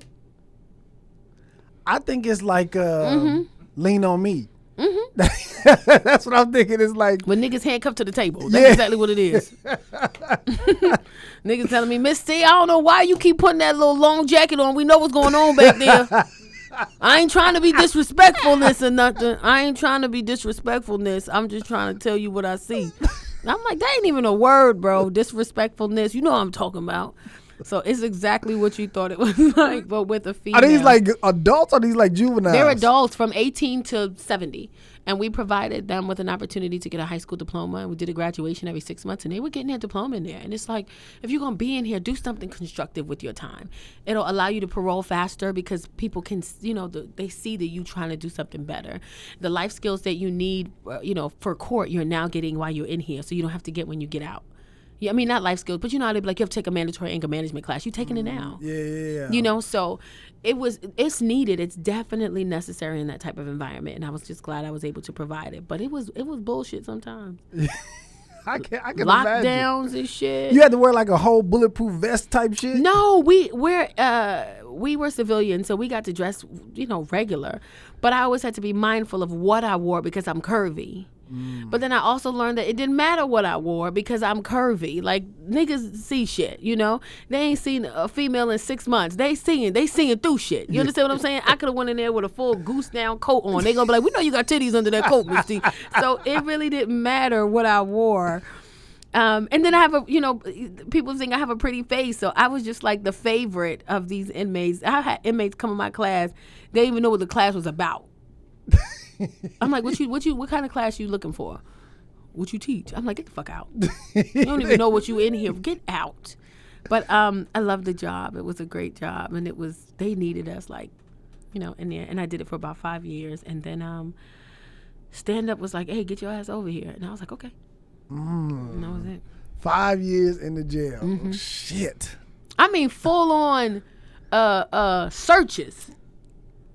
I think it's like Lean on Me. Mm-hmm. That's what I'm thinking. It's like when niggas handcuffed to the table. That's exactly what it is. Niggas telling me, Miss C, I don't know why you keep putting that little long jacket on. We know what's going on back there. I ain't trying to be disrespectfulness or nothing. I'm just trying to tell you what I see. I'm like, that ain't even a word, bro. Disrespectfulness. You know what I'm talking about. So it's exactly what you thought it was like, but with a female. Are these like adults or are these like juveniles? They're adults from 18 to 70. And we provided them with an opportunity to get a high school diploma. And we did a graduation every 6 months. And they were getting their diploma in there. And it's like, if you're going to be in here, do something constructive with your time. It'll allow you to parole faster, because people can, they see that you trying to do something better. The life skills that you need, for court, you're now getting while you're in here. So you don't have to get when you get out. Yeah, I mean, not life skills, but how they'd be like, you have to take a mandatory anger management class. You're taking it now. Yeah. So it's needed. It's definitely necessary in that type of environment. And I was just glad I was able to provide it. But it was bullshit sometimes. I can imagine. Lockdowns and shit. You had to wear like a whole bulletproof vest type shit? No, we were civilians, so we got to dress, regular. But I always had to be mindful of what I wore because I'm curvy. But then I also learned that it didn't matter what I wore because I'm curvy. Like, niggas see shit, They ain't seen a female in 6 months. They seeing through shit. You understand what I'm saying? I could have went in there with a full goose down coat on. They gonna be like, we know you got titties under that coat, Miss T. So it really didn't matter what I wore. And then I have people think I have a pretty face. So I was just like the favorite of these inmates. I had inmates come in my class. They didn't even know what the class was about. I'm like, what kind of class you looking for? What you teach? I'm like, get the fuck out. You don't even know what you in here. Get out. But I loved the job. It was a great job, and they needed us, in there. And I did it for about 5 years, and then stand up was like, hey, get your ass over here, and I was like, okay. And that was it. 5 years in the jail. Mm-hmm. Shit. I mean, full on searches.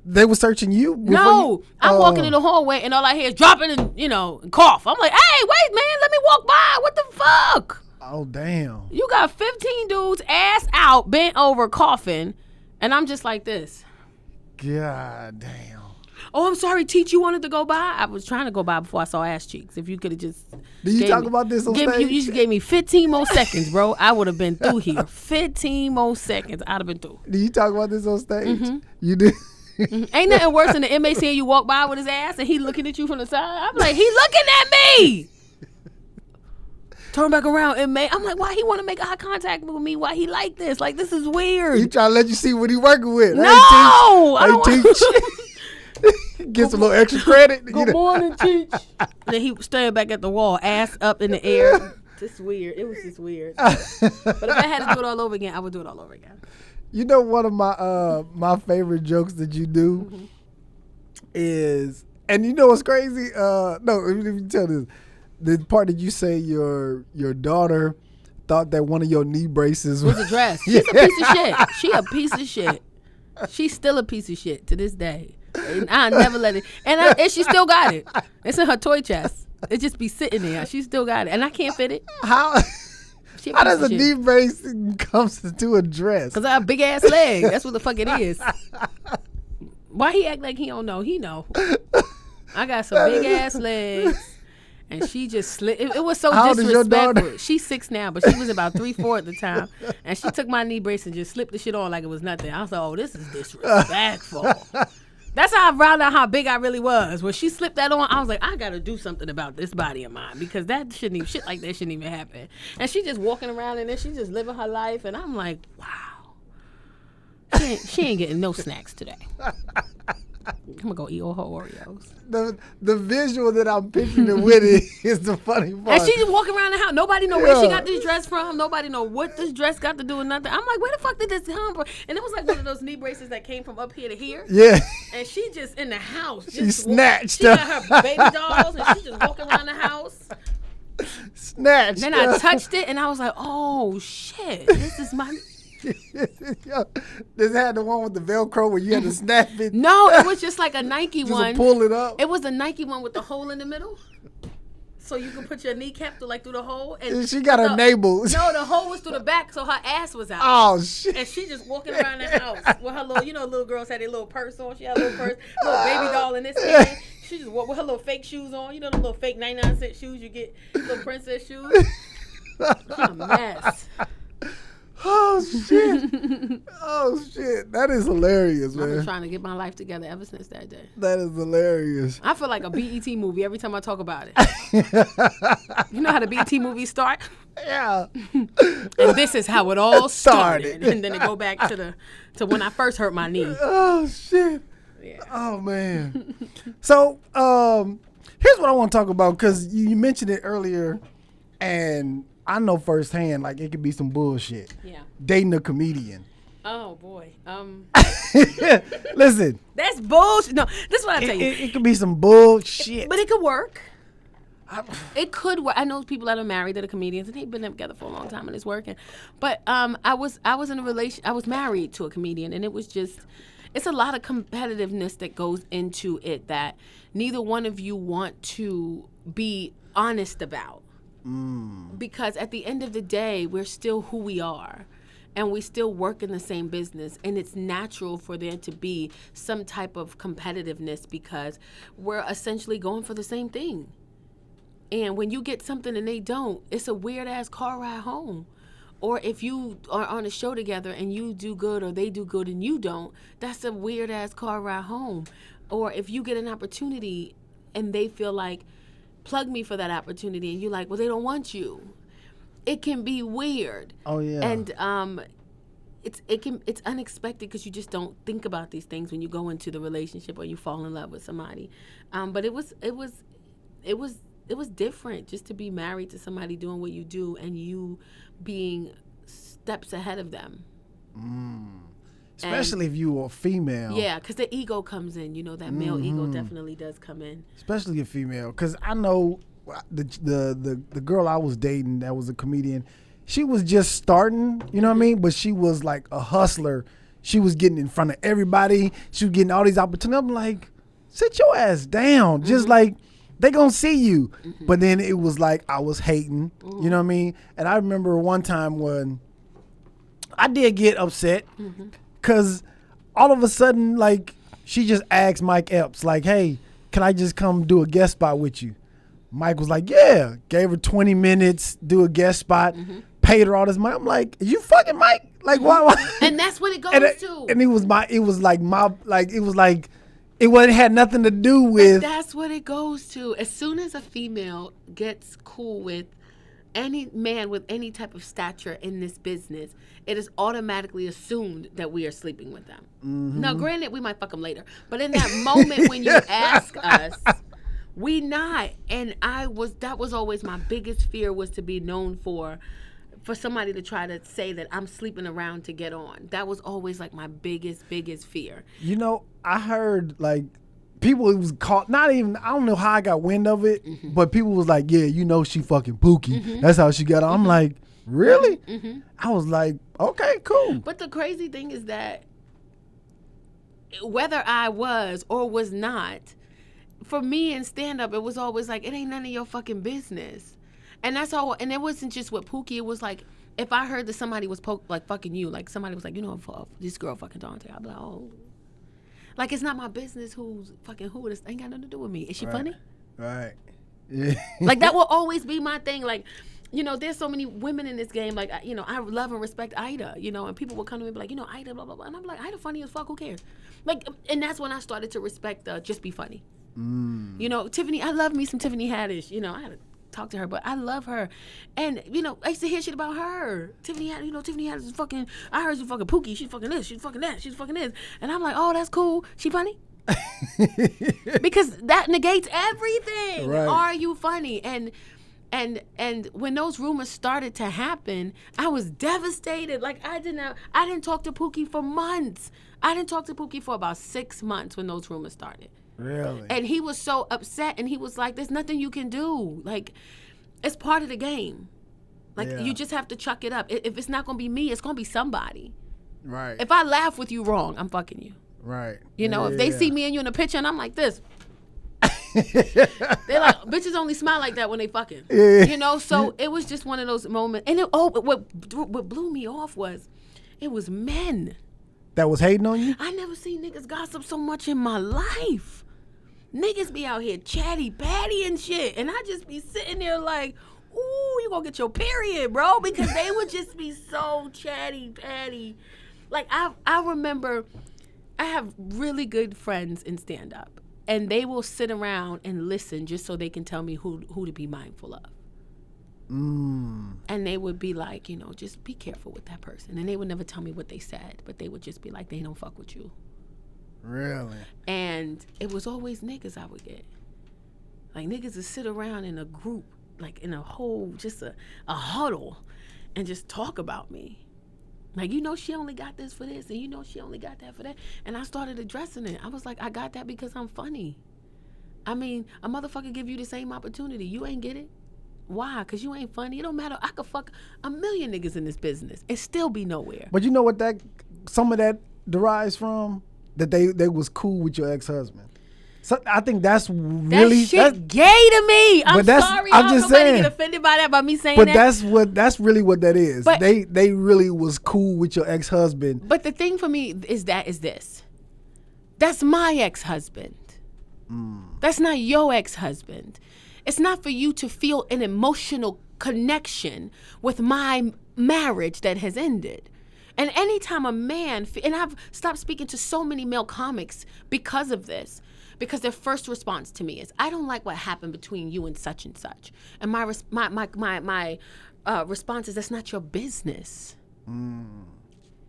They were searching you? No, I'm walking in the hallway and all I hear is dropping and cough. I'm like, hey, wait, man, let me walk by. What the fuck? Oh, damn. You got 15 dudes ass out, bent over, coughing, and I'm just like this. God damn. Oh, I'm sorry, Teach, you wanted to go by? I was trying to go by before I saw ass cheeks. If you could have just... Did you talk about this on stage? You just gave me 15 more seconds, bro. I would have been through here. 15 more seconds, I'd have been through. Did you talk about this on stage? Mm-hmm. You did? Ain't nothing worse than the inmate seeing you walk by with his ass and he looking at you from the side. I'm like, he looking at me. Turn back around, inmate. I'm like, why he want to make eye contact with me? Why he like this? Like, this is weird. He trying to let you see what he working with. No, I don't Teach. Get some little extra credit. Good morning, Teach. And then he staring back at the wall, ass up in the air. Just weird. It was just weird. But if I had to do it all over again, I would do it all over again. You know, one of my favorite jokes that you do is, and you know what's crazy? No, let me tell this. The part that you say your daughter thought that one of your knee braces was a dress. She's a piece of shit. She a piece of shit. She's still a piece of shit to this day. And I never let it. And she still got it. It's in her toy chest. It just be sitting there. She still got it. And I can't fit it. How does a knee brace come to a dress? Because I have a big ass leg. That's what the fuck it is. Why he act like he don't know? He know. I got some big ass legs. And she just slid. It was so disrespectful. She's 6 now, but she was about 3-4 at the time. And she took my knee brace and just slipped the shit on like it was nothing. I was like, oh, this is disrespectful. That's how I found out how big I really was. When she slipped that on, I was like, I got to do something about this body of mine because shit like that shouldn't even happen. And she just walking around and then she just living her life. And I'm like, wow. She ain't getting no snacks today. I'm going to go eat all her Oreos. The visual that I'm picturing with it is the funny part. And she just walking around the house. Nobody know where she got this dress from. Nobody know what this dress got to do with nothing. I'm like, where the fuck did this come from? And it was like one of those knee braces that came from up here to here. Yeah. And she just in the house. She snatched. She got her baby dolls and she just walking around the house. Snatched. Then I touched it and I was like, oh shit, this is my... This had the one with the Velcro where you had to snap it. No, it was just like a Nike just one. Pull it up. It was a Nike one with the hole in the middle. So you can put your kneecap through the hole. And she got her navel. No, the hole was through the back, so her ass was out. Oh, shit. And she just walking around the house with her little, little girls had their little purse on. She had a little purse, little baby doll in this hand. She just walked with her little fake shoes on. You know the little fake 99-cent shoes you get, little princess shoes. She a mess. Oh shit! Oh shit! That is hilarious, man. I've been trying to get my life together ever since that day. That is hilarious. I feel like a BET movie every time I talk about it. You know how the BET movies start? Yeah. And this is how it all started. And then it go back to when I first hurt my knee. Oh shit! Yeah. Oh man. So here's what I want to talk about because you mentioned it earlier, and I know firsthand, like, it could be some bullshit. Yeah. Dating a comedian. Oh, boy. Listen. That's bullshit. No, this is what I tell you. It could be some bullshit. But it could work. It could work. I know people that are married that are comedians, and they've been together for a long time, and it's working. But I was in a relation. I was married to a comedian, and it was just, it's a lot of competitiveness that goes into it that neither one of you want to be honest about. Because at the end of the day, we're still who we are. And we still work in the same business. And it's natural for there to be some type of competitiveness because we're essentially going for the same thing. And when you get something and they don't, it's a weird-ass car ride home. Or if you are on a show together and you do good or they do good and you don't, that's a weird-ass car ride home. Or if you get an opportunity and they feel like, plug me for that opportunity, and you're like, well, they don't want you. It can be weird. Oh yeah. And it's unexpected because you just don't think about these things when you go into the relationship or you fall in love with somebody. But it was different just to be married to somebody doing what you do and you being steps ahead of them. Especially if you are a female. Yeah, because the ego comes in. You know, that male ego definitely does come in. Especially a female. Because I know the girl I was dating that was a comedian, she was just starting, you know what I mean? But she was like a hustler. She was getting in front of everybody. She was getting all these opportunities. I'm like, sit your ass down. Just like, they gonna see you. But then it was like I was hating, you know what I mean? And I remember one time when I did get upset because all of a sudden, like, she just asked Mike Epps, like, hey, can I just come do a guest spot with you? Mike was like, yeah. Gave her 20 minutes, do a guest spot, paid her all this money. I'm like, you fucking Mike? Like, why? And that's what it goes to. And it had nothing to do with. But that's what it goes to. As soon as a female gets cool with any man with any type of stature in this business, it is automatically assumed that we are sleeping with them. Now, granted, we might fuck them later, but in that moment when you ask us, we not. And that was always my biggest fear, was to be known for somebody to try to say that I'm sleeping around to get on. That was always like my biggest fear. You know, I heard like people, it was caught, not even, I don't know how I got wind of it, but people was like, yeah, you know, she fucking Pookie. That's how she got on. I'm like, really? I was like, okay, cool. But the crazy thing is that whether I was or was not, for me in stand-up, it was always like, it ain't none of your fucking business. And that's all. And it wasn't just with Pookie. It was like, if I heard that somebody was like fucking you, like somebody was like, you know, this girl fucking Donte, I'd be like, oh. Like, it's not my business who's fucking who. This ain't got nothing to do with me. Is she funny? Right. Yeah. Like, that will always be my thing. Like, you know, there's so many women in this game. Like, you know, I love and respect Ida, you know, and people will come to me and be like, you know, Ida, blah, blah, blah. And I'm like, Ida funny as fuck, who cares? Like, and that's when I started to respect just be funny. You know, Tiffany, I love me some Tiffany Haddish. You know, I had to talk to her, but I love her. And, you know, I used to hear shit about her. Tiffany Haddish is fucking, I heard she's fucking Pookie. She's fucking this. She's fucking that. She's fucking this. And I'm like, oh, that's cool. She funny? Because that negates everything. Right. Are you funny? And when those rumors started to happen, I was devastated. Like, I didn't talk to Pookie for months. I didn't talk to Pookie for about 6 months when those rumors started. Really? And he was so upset, and he was like, there's nothing you can do. Like, it's part of the game. Like, you just have to chuck it up. If it's not going to be me, it's going to be somebody. Right. If I laugh with you wrong, I'm fucking you. Right. You know, if they see me and you in a picture and I'm like this, they're like, bitches only smile like that when they fucking. You know, so it was just one of those moments. And what blew me off was, it was men that was hating on you? I never seen niggas gossip so much in my life. Niggas be out here chatty patty and shit, and I just be sitting there like, ooh, you gonna get your period, bro, because they would just be so chatty patty. Like, I remember, I have really good friends in stand up, and they will sit around and listen just so they can tell me who to be mindful of. And they would be like, you know, just be careful with that person. And they would never tell me what they said, but they would just be like, they don't fuck with you. Really? And it was always niggas I would get. Like, niggas would sit around in a group, like in a whole, just a huddle, and just talk about me. Like, you know, she only got this for this, and you know, she only got that for that. And I started addressing it. I was like, I got that because I'm funny. I mean, a motherfucker give you the same opportunity. You ain't get it. Why? Because you ain't funny. It don't matter. I could fuck a million niggas in this business and still be nowhere. But you know what some of that derives from? That they was cool with your ex-husband. So I think that's really that shit gay to me. I'm sorry. I'm just somebody saying. Get offended by that by me saying But that. that's really what that is. But, they really was cool with your ex-husband. But the thing for me is this. That's my ex-husband. That's not your ex-husband. It's not for you to feel an emotional connection with my marriage that has ended. And anytime a man, and I've stopped speaking to so many male comics because of this, because their first response to me is, I don't like what happened between you and such. And my response is, that's not your business.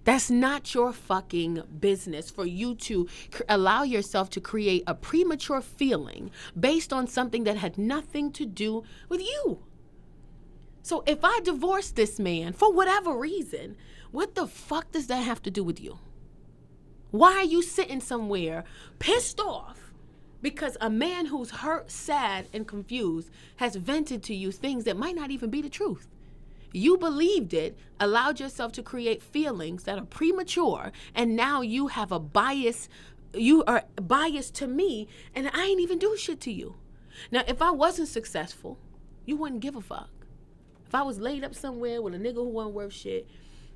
That's not your fucking business for you to allow yourself to create a premature feeling based on something that had nothing to do with you. So if I divorce this man for whatever reason, what the fuck does that have to do with you? Why are you sitting somewhere pissed off because a man who's hurt, sad, and confused has vented to you things that might not even be the truth? You believed it, allowed yourself to create feelings that are premature, and now you have a bias. You are biased to me, and I ain't even do shit to you. Now, if I wasn't successful, you wouldn't give a fuck. If I was laid up somewhere with a nigga who wasn't worth shit,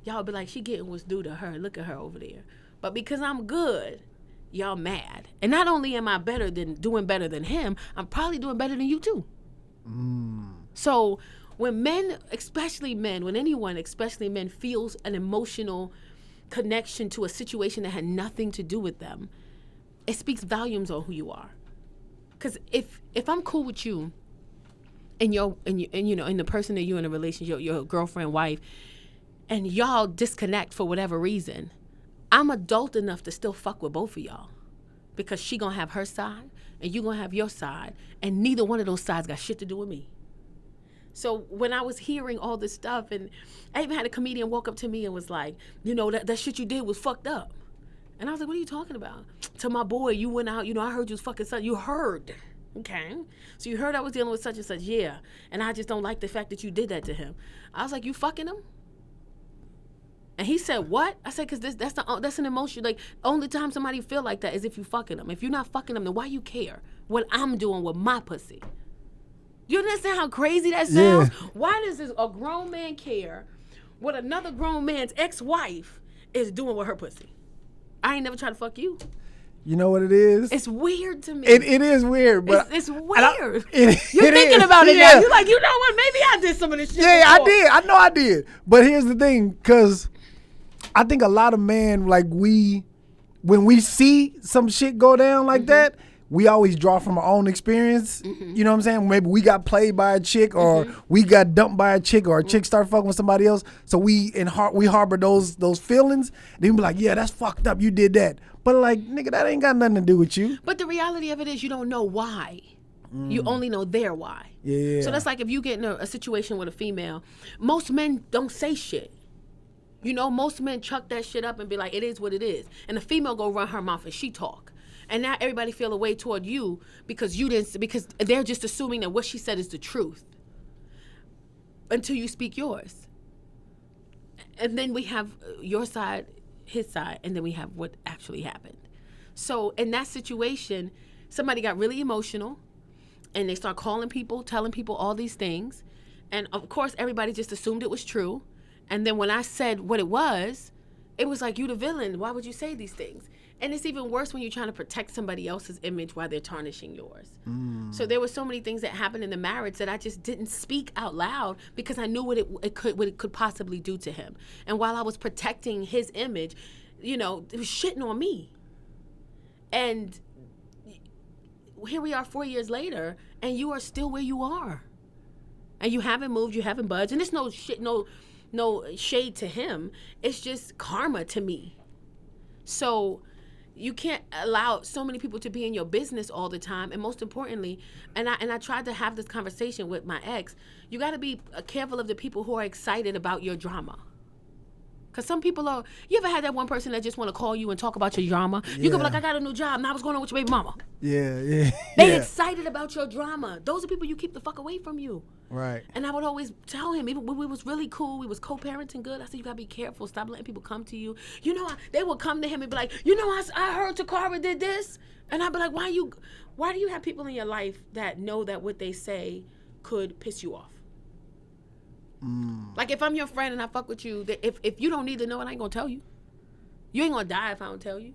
y'all would be like, she getting what's due to her. Look at her over there. But because I'm good, y'all mad. And not only am I doing better than him, I'm probably doing better than you too. So when men, especially men, when anyone, especially men, feels an emotional connection to a situation that had nothing to do with them, it speaks volumes on who you are. Because if I'm cool with you, and the person that you're in a relationship, your girlfriend, wife, and y'all disconnect for whatever reason, I'm adult enough to still fuck with both of y'all, because she gonna have her side and you gonna have your side, and neither one of those sides got shit to do with me. So when I was hearing all this stuff, and I even had a comedian walk up to me and was like, that shit you did was fucked up. And I was like, what are you talking about? To my boy, you went out, I heard you was fucking son. You heard. Okay. So you heard I was dealing with such and such, yeah. And I just don't like the fact that you did that to him. I was like, you fucking him? And he said, what? I said, because that's an emotion. Like, only time somebody feel like that is if you fucking them. If you're not fucking them, then why you care what I'm doing with my pussy? You understand how crazy that sounds? Yeah. Why does a grown man care what another grown man's ex-wife is doing with her pussy? I ain't never tried to fuck you. You know what it is? It's weird to me. It is weird, but it's weird. You're thinking about it now. You're like, you know what? Maybe I did some of this shit. Yeah, before. I did. I know I did. But here's the thing, because I think a lot of men, like when we see some shit go down like that, we always draw from our own experience. You know what I'm saying? Maybe we got played by a chick, or we got dumped by a chick, or a chick started fucking with somebody else. So we harbor those feelings. Then we be like, yeah, that's fucked up. You did that. But like, nigga, that ain't got nothing to do with you. But the reality of it is, you don't know why. You only know their why. Yeah. So that's like if you get in a situation with a female, most men don't say shit. Most men chuck that shit up and be like, it is what it is. And the female go run her mouth and she talk. And now everybody feel a way toward you because they're just assuming that what she said is the truth until you speak yours. And then we have your side, his side, and then we have what actually happened. So in that situation, somebody got really emotional and they start calling people, telling people all these things. And of course, everybody just assumed it was true. And then when I said what it was like, you the villain. Why would you say these things? And it's even worse when you're trying to protect somebody else's image while they're tarnishing yours. So there were so many things that happened in the marriage that I just didn't speak out loud because I knew what it could possibly do to him. And while I was protecting his image, it was shitting on me. And here we are 4 years later, and you are still where you are. And you haven't moved, you haven't budged. And it's no shit, no shade to him. It's just karma to me. So you can't allow so many people to be in your business all the time. And most importantly, and I tried to have this conversation with my ex, you got to be careful of the people who are excited about your drama. Because some people are, you ever had that one person that just want to call you and talk about your drama? You can be like, I got a new job. Now what's going on with your baby mama? Yeah. They excited about your drama. Those are people you keep the fuck away from you. Right. And I would always tell him, even when we was really cool, we was co-parenting good, I said, you got to be careful. Stop letting people come to you. You know, they would come to him and be like, you know, I heard Tacarra did this. And I'd be like, why do you have people in your life that know that what they say could piss you off? Like if I'm your friend and I fuck with you, if you don't need to know it, I ain't gonna tell you. You ain't gonna die if I don't tell you.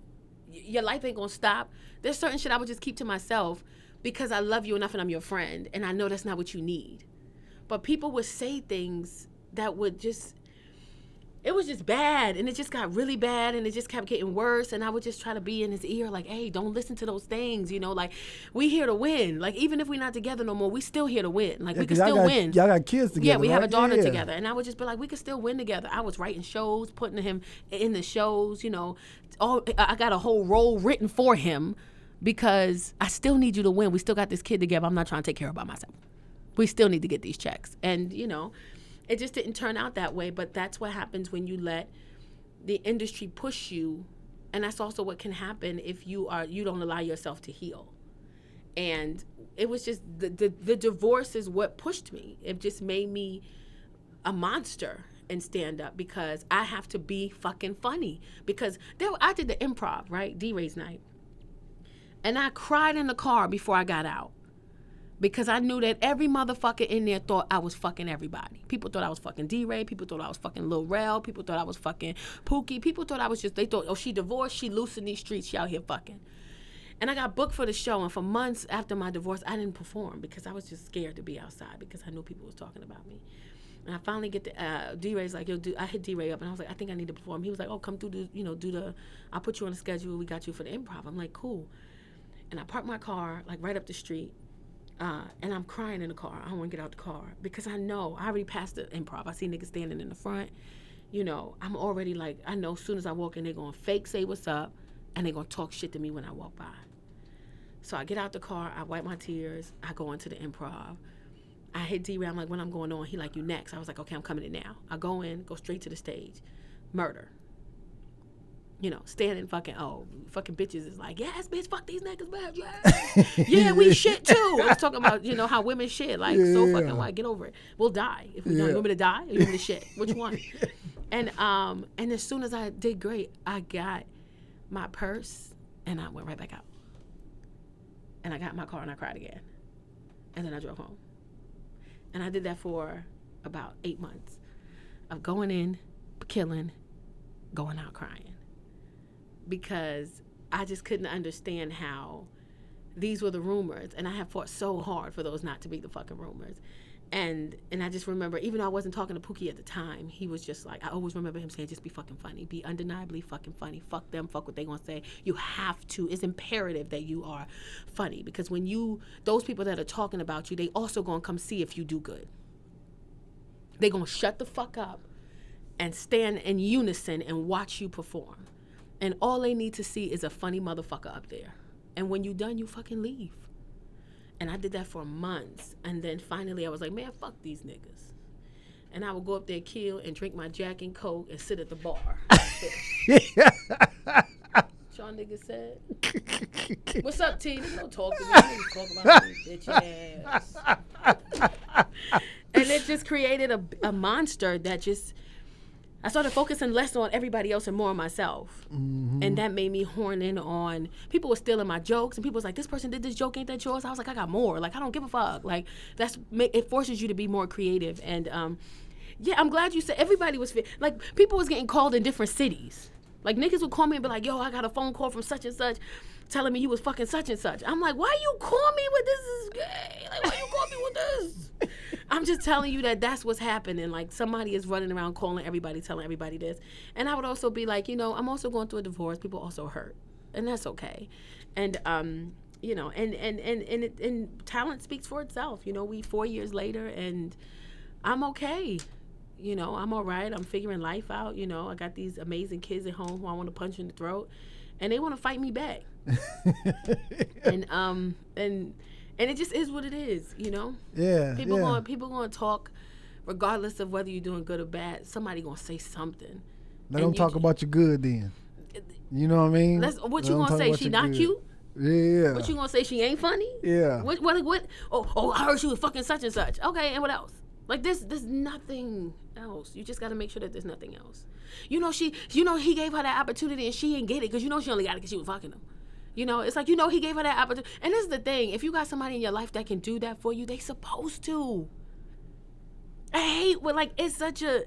Your life ain't gonna stop. There's certain shit I would just keep to myself because I love you enough and I'm your friend and I know that's not what you need. But people would say things that would just, it was just bad, and it just got really bad, and it just kept getting worse, and I would just try to be in his ear like, hey, don't listen to those things, you know, like, we here to win. Like, even if we're not together no more, we still here to win. Like, we can still win. Y'all got kids together, yeah, we have right? a daughter together, and I would just be like, we can still win together. I was writing shows, putting him in the shows, you know. I got a whole role written for him because I still need you to win. We still got this kid together. I'm not trying to take care of by myself. We still need to get these checks. And, you know, it just didn't turn out that way, but that's what happens when you let the industry push you, and that's also what can happen if you don't allow yourself to heal. And it was just the divorce is what pushed me. It just made me a monster in stand up because I have to be fucking funny. Because I did the improv, right? D-Ray's night. And I cried in the car before I got out. Because I knew that every motherfucker in there thought I was fucking everybody. People thought I was fucking D-Ray. People thought I was fucking Lil Rel. People thought I was fucking Pookie. People thought I was they thought, oh, she divorced. She loose in these streets. She out here fucking. And I got booked for the show. And for months after my divorce, I didn't perform because I was just scared to be outside because I knew people was talking about me. And I finally get the, D-Ray's like, I hit D-Ray up. And I was like, I think I need to perform. He was like, oh, come through I'll put you on the schedule. We got you for the improv. I'm like, cool. And I parked my car like right up the street. And I'm crying in the car. I don't want to get out the car because I know I already passed the improv. I see niggas standing in the front. You know, I'm already like, I know as soon as I walk in, they're going to fake say what's up and they're going to talk shit to me when I walk by. So I get out the car. I wipe my tears. I go into the improv. I hit D-Ray. I'm like, when I'm going on, he like, you next. I was like, okay, I'm coming in now. I go in, go straight to the stage. Murder. You know, standing fucking bitches is like, yes, bitch, fuck these niggas, man. Yeah, yeah, we shit too. I was talking about, you know, how women shit. Like, so fucking white. Get over it. We'll die. If we don't, you want me to die or you want me to shit? Which one? And as soon as I did great, I got my purse and I went right back out. And I got in my car and I cried again. And then I drove home. And I did that for about 8 months of going in, killing, going out crying. Because I just couldn't understand how these were the rumors, and I have fought so hard for those not to be the fucking rumors. And I just remember, even though I wasn't talking to Pookie at the time, he was just like, I always remember him saying, just be fucking funny. Be undeniably fucking funny. Fuck them. Fuck what they gonna say. You have to. It's imperative that you are funny. Because when those people that are talking about you, they also gonna come see if you do good. They gonna shut the fuck up and stand in unison and watch you perform. And all they need to see is a funny motherfucker up there. And when you done, you fucking leave. And I did that for months. And then finally I was like, man, fuck these niggas. And I would go up there, kill, and drink my Jack and Coke and sit at the bar. Sean niggas said, what's up, T? Don't talk to me. Talk about me, bitch ass. And it just created a monster that just... I started focusing less on everybody else and more on myself. Mm-hmm. And that made me horn in on... People were stealing my jokes, and people was like, this person did this joke, ain't that yours? I was like, I got more. Like, I don't give a fuck. Like, it forces you to be more creative. And, yeah, I'm glad you said everybody was... Like, people was getting called in different cities. Like, niggas would call me and be like, yo, I got a phone call from such and such telling me you was fucking such and such. I'm like, why you call me with this is gay? Like, why you call me with this? I'm just telling you that that's what's happening. Like, somebody is running around calling everybody, telling everybody this. And I would also be like, you know, I'm also going through a divorce. People also hurt. And that's okay. And, you know, and talent speaks for itself. You know, we 4 years later, and I'm okay. You know, I'm all right. I'm figuring life out. You know, I got these amazing kids at home who I want to punch in the throat. And they want to fight me back. And it just is what it is, you know? Yeah. People gonna talk regardless of whether you're doing good or bad. Somebody gonna say something. Let them talk about you good then. You know what I mean? What you gonna say? She not cute? Yeah. What you gonna say? She ain't funny? Yeah. What? Oh, I heard she was fucking such and such. Okay, and what else? Like there's nothing else. You just gotta make sure that there's nothing else. He gave her that opportunity and she didn't get it because she only got it because she was fucking him. It's like he gave her that opportunity. And this is the thing: if you got somebody in your life that can do that for you, they supposed to. I hate when it's such a.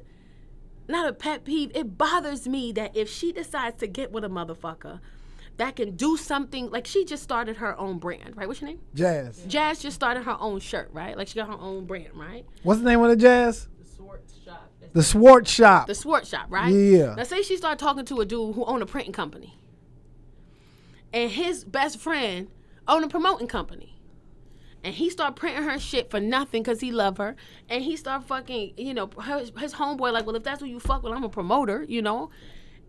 Not a pet peeve. It bothers me that if she decides to get with a motherfucker that can do something, like she just started her own brand, right? What's your name? Jazz. Jazz just started her own shirt, right? Like she got her own brand, right? What's the name of the Jazz? The Swartz Shop. The Swartz Shop. The Swartz Shop, right? Yeah. Now say she started talking to a dude who owned a printing company. And his best friend owned a promoting company. And he started printing her shit for nothing because he loved her. And he started fucking, his homeboy like, well, if that's what you fuck with, I'm a promoter,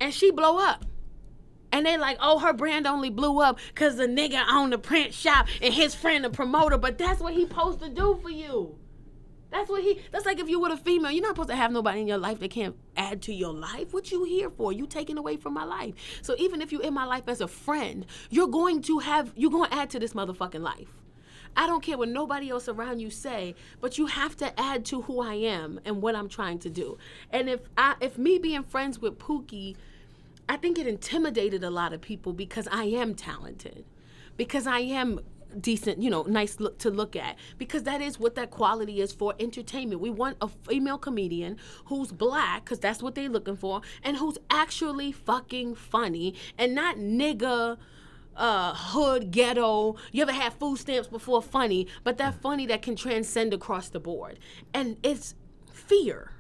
And she blow up. And they like, oh, her brand only blew up because the nigga owned the print shop and his friend the promoter. But that's what he supposed to do for you. That's like if you were a female, you're not supposed to have nobody in your life that can't add to your life. What you here for? You taking away from my life. So even if you're in my life as a friend, you're going to add to this motherfucking life. I don't care what nobody else around you say, but you have to add to who I am and what I'm trying to do. And if me being friends with Pookie, I think it intimidated a lot of people because I am talented, because I am decent, nice to look at, because that is what that quality is for entertainment. We want a female comedian who's black, because that's what they're looking for, and who's actually fucking funny and not nigga, hood, ghetto. You ever had food stamps before funny, but that funny that can transcend across the board. And it's fear.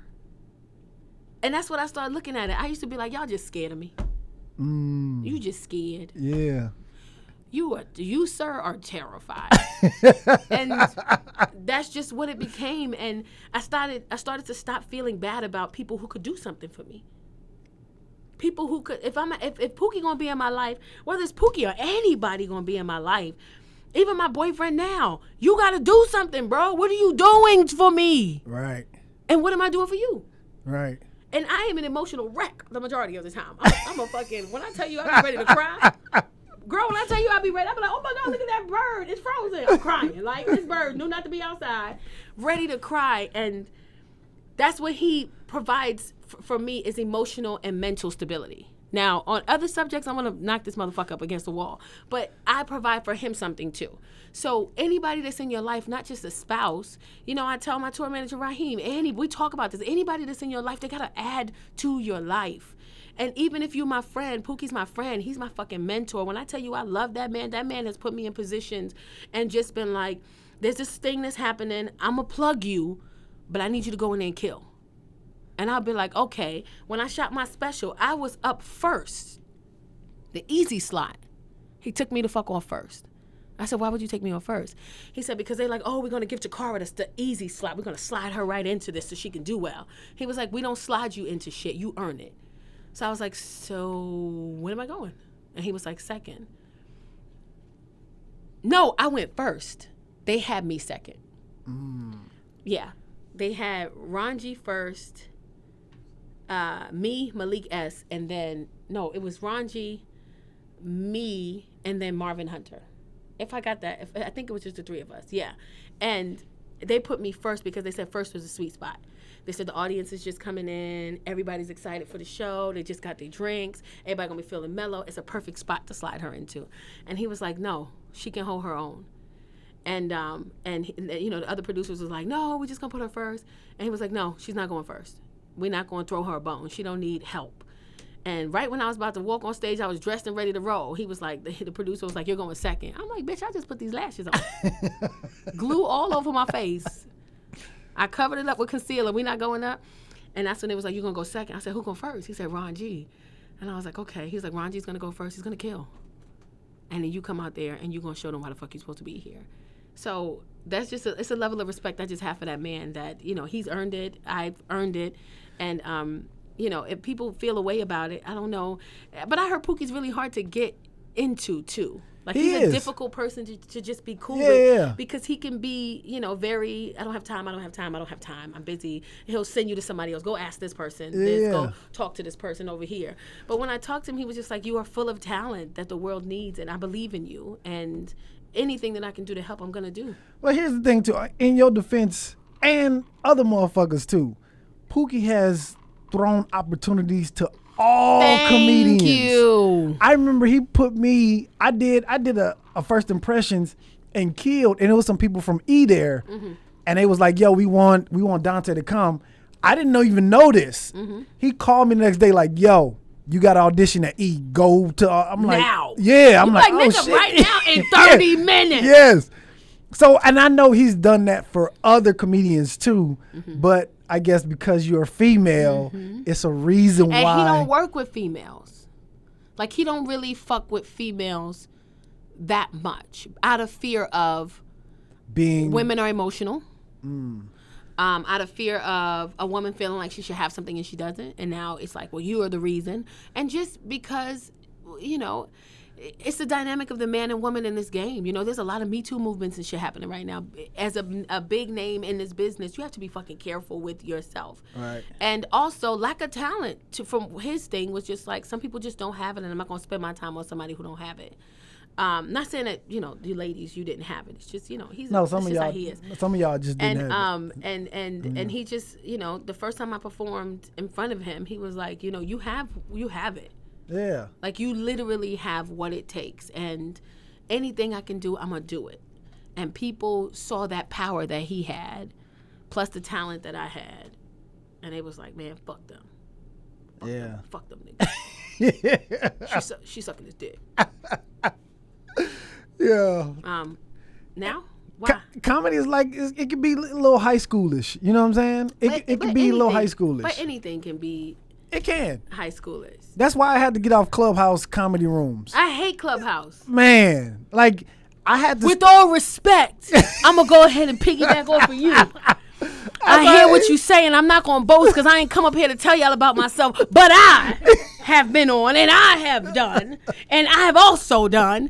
And that's what I started looking at it. I used to be like, y'all just scared of me. You just scared. Yeah. You, sir, are terrified. And that's just what it became. And I started to stop feeling bad about people who could do something for me. People who could, if Pookie gonna be in my life, whether it's Pookie or anybody gonna be in my life, even my boyfriend now, you gotta do something, bro. What are you doing for me? Right. And what am I doing for you? Right. And I am an emotional wreck the majority of the time. I'm a fucking, when I tell you I be ready to cry, girl, when I tell you I be ready, I be like, oh my God, look at that bird. It's frozen. I'm crying. Like, this bird knew not to be outside. Ready to cry. And that's what he provides for me is emotional and mental stability. Now, on other subjects, I'm going to knock this motherfucker up against the wall. But I provide for him something, too. So anybody that's in your life, not just a spouse, I tell my tour manager, Raheem, we talk about this. Anybody that's in your life, they got to add to your life. And even if you're my friend, Pookie's my friend, he's my fucking mentor. When I tell you I love that man has put me in positions and just been like, there's this thing that's happening. I'm going to plug you, but I need you to go in there and kill. And I'll be like, okay. When I shot my special, I was up first, the easy slot. He took me the fuck off first. I said, why would you take me on first? He said, because they're like, oh, we're going to give Tacarra the easy slot. We're going to slide her right into this so she can do well. He was like, we don't slide you into shit. You earn it. So I was like, so when am I going? And he was like, second. No, I went first. They had me second. Yeah. They had Ranji first, me, Malik S., and then, no, it was Ranji, me, and then Marvin Hunter. If I got that, I think it was just the three of us, yeah. And they put me first because they said first was a sweet spot. They said the audience is just coming in, everybody's excited for the show, they just got their drinks, everybody gonna be feeling mellow, it's a perfect spot to slide her into. And he was like, no, she can hold her own. And the other producers was like, no, we're just gonna put her first. And he was like, no, she's not going first. We're not gonna throw her a bone. She don't need help. And right when I was about to walk on stage, I was dressed and ready to roll. He was like, the producer was like, you're going second. I'm like, bitch, I just put these lashes on. Glue all over my face. I covered it up with concealer. We not going up. And that's when they was like, you're gonna go second. I said, who going first? He said, Ron G. And I was like, okay. He's like, Ron G's gonna go first. He's gonna kill. And then you come out there and you're gonna show them why the fuck you're supposed to be here. So that's just it's a level of respect I just have for that man that, he's earned it. I've earned it. And, if people feel a way about it, I don't know. But I heard Pookie's really hard to get into, too. Like, He he's is. a difficult person to just be cool Yeah. with, because he can be, very, I don't have time, I'm busy. He'll send you to somebody else. Go ask this person. Yeah. Go talk to this person over here. But when I talked to him, he was just like, you are full of talent that the world needs, and I believe in you. And anything that I can do to help, I'm going to do. Well, here's the thing, too. In your defense, and other motherfuckers, too, Pookie has thrown opportunities to all comedians. Thank you. I remember he put me. I did a first impressions and killed, and it was some people from E there, and they was like, "Yo, we want Donte to come." I didn't even know this. He called me the next day like, "Yo, you got to audition at E. Go to." I'm like, Now. "Yeah." I'm like, "Oh nigga, shit!" right now in 30 minutes. Yes. So, and I know he's done that for other comedians too, but I guess because you're a female, it's a reason why. And he don't work with females. Like, he don't really fuck with females that much out of fear of being women are emotional. Out of fear of a woman feeling like she should have something and she doesn't. And now it's like, well, you are the reason. And just because, it's the dynamic of the man and woman in this game. There's a lot of Me Too movements and shit happening right now. As a big name in this business, you have to be fucking careful with yourself. Right. And also, lack of talent from his thing was just like, some people just don't have it, and I'm not going to spend my time on somebody who don't have it. Not saying that, you ladies, you didn't have it. It's just, he's no, some of y'all, how he is. some of y'all just didn't have it. And he just, the first time I performed in front of him, he was like, you have it. Yeah. Like, you literally have what it takes, and anything I can do, I'm going to do it. And people saw that power that he had, plus the talent that I had, and it was like, man, fuck them. Fuck them niggas. She sucking his dick. Yeah. Now? Why? Comedy is like, it can be a little high schoolish. You know what I'm saying? It can be a little high schoolish. But anything can be. It can. High schoolers. That's why I had to get off Clubhouse comedy rooms. I hate Clubhouse. Man, like, I had to. With all respect, I'm going to go ahead and piggyback off of you. I hear what you say, and I'm not going to boast because I ain't come up here to tell y'all about myself, but I have been on, and I have done, and I have also done.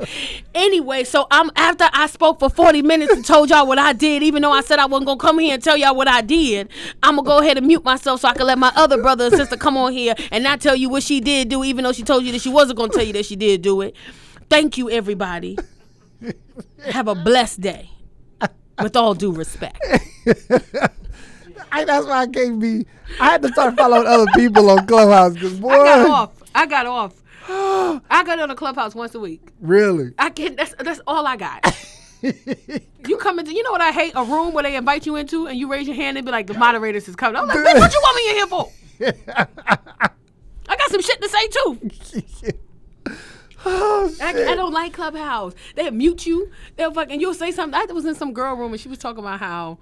Anyway, so after I spoke for 40 minutes and told y'all what I did, even though I said I wasn't going to come here and tell y'all what I did, I'm going to go ahead and mute myself so I can let my other brother and sister come on here and not tell you what she did do, even though she told you that she wasn't going to tell you that she did do it. Thank you, everybody. Have a blessed day. With all due respect. That's why I can't be. I had to start following other people on Clubhouse because boy, I got off. I got on a Clubhouse once a week. Really? I can't. That's all I got. You come into, what I hate? A room where they invite you into and you raise your hand and be like, the moderators is coming. I'm like, bitch, what you want me in here for? I got some shit to say too. Oh, I don't like Clubhouse. They'll mute you. You'll say something. I was in some girl room and she was talking about how.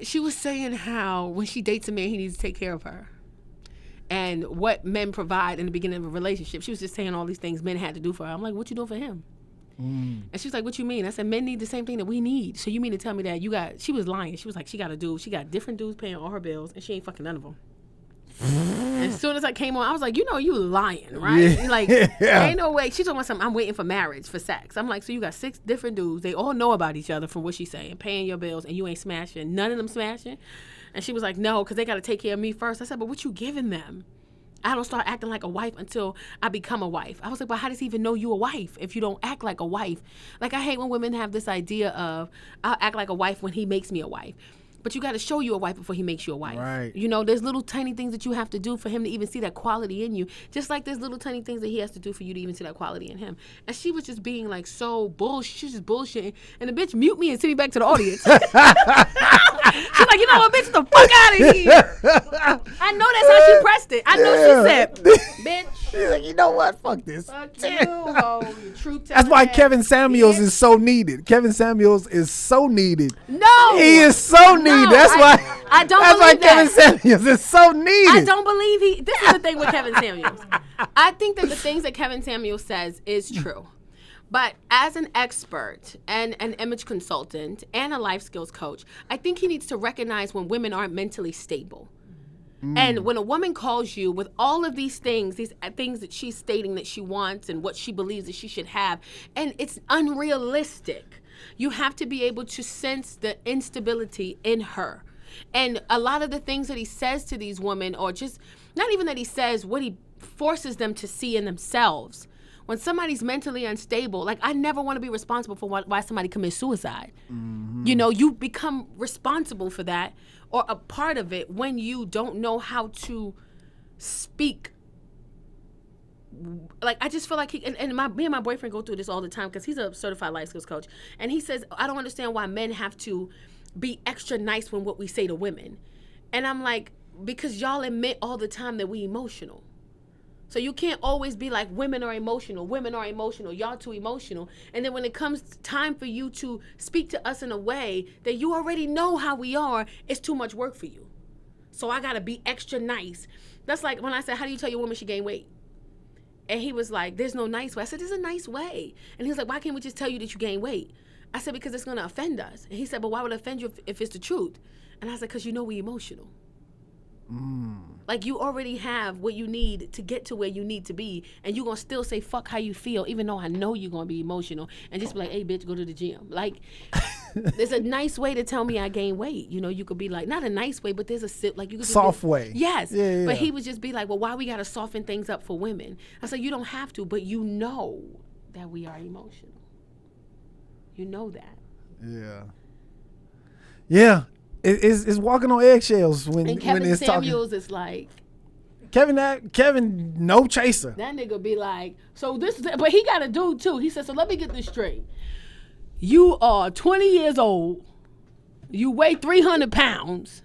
She was saying how when she dates a man, he needs to take care of her. And what men provide in the beginning of a relationship. She was just saying all these things men had to do for her. I'm like, what you doing for him? And she was like, what you mean? I said, men need the same thing that we need. So you mean to tell me that she was lying. She was like, she got different dudes paying all her bills and she ain't fucking none of them. As soon as I came on, I was like, you lying, right? Yeah. Like, ain't no way. She's talking about something, I'm waiting for marriage, for sex. I'm like, so you got 6 different dudes. They all know about each other from what she's saying, paying your bills, and you ain't smashing. None of them smashing. And she was like, no, because they got to take care of me first. I said, but what you giving them? I don't start acting like a wife until I become a wife. I was like, but how does he even know you a wife if you don't act like a wife? Like, I hate when women have this idea of, I'll act like a wife when he makes me a wife. But you got to show you a wife before he makes you a wife. Right. There's little tiny things that you have to do for him to even see that quality in you. Just like there's little tiny things that he has to do for you to even see that quality in him. And she was just being like so bullshit. She was just bullshitting. And the bitch mute me and send me back to the audience. She's like, you know what, bitch, the fuck out of here. I know that's how she pressed it. I know she said, bitch. She's like, you know what? Fuck this. Fuck you, ho. You true That's why ass Kevin Samuels bitch. is so needed. Kevin Samuels is so needed. No. He is so needed. That's why. I don't That's why believe that. Kevin Samuels is so needed. I don't believe this is the thing with Kevin Samuels. I think that the things that Kevin Samuels says is true. But as an expert and an image consultant and a life skills coach, I think he needs to recognize when women aren't mentally stable. And when a woman calls you with all of these things that she's stating that she wants and what she believes that she should have, and it's unrealistic, you have to be able to sense the instability in her. And a lot of the things that he says to these women, or just not even that he says, what he forces them to see in themselves. When somebody's mentally unstable, like, I never want to be responsible for why somebody commits suicide. You know, you become responsible for that or a part of it when you don't know how to speak. Like, I just feel like me and my boyfriend go through this all the time because he's a certified life skills coach. And he says, I don't understand why men have to be extra nice when what we say to women. And I'm like, because y'all admit all the time that we emotional. So you can't always be like, women are emotional, y'all too emotional. And then when it comes time for you to speak to us in a way that you already know how we are, it's too much work for you. So I gotta be extra nice. That's like when I said, how do you tell your woman she gained weight? And he was like, there's no nice way. I said, there's a nice way. And he was like, why can't we just tell you that you gained weight? I said, because it's gonna offend us. And he said, but why would it offend you if it's the truth? And I said, because you know we emotional. Like, you already have what you need to get to where you need to be, and you're gonna still say fuck how you feel, even though I know you're gonna be emotional, and just be like, hey bitch, go to the gym. Like, there's a nice way to tell me I gained weight. You know, you could be like, not a nice way, but there's a like, you could soft way. Yes. Yeah. But he would just be like, well, why we gotta soften things up for women? I said, you don't have to, but you know that we are emotional. You know that. Yeah. It's walking on eggshells when it's talking. Kevin Samuels is like, Kevin, no chaser. that nigga be like, so this, but he got a dude too. He said, so let me get this straight. You are 20 years old. You weigh 300 pounds.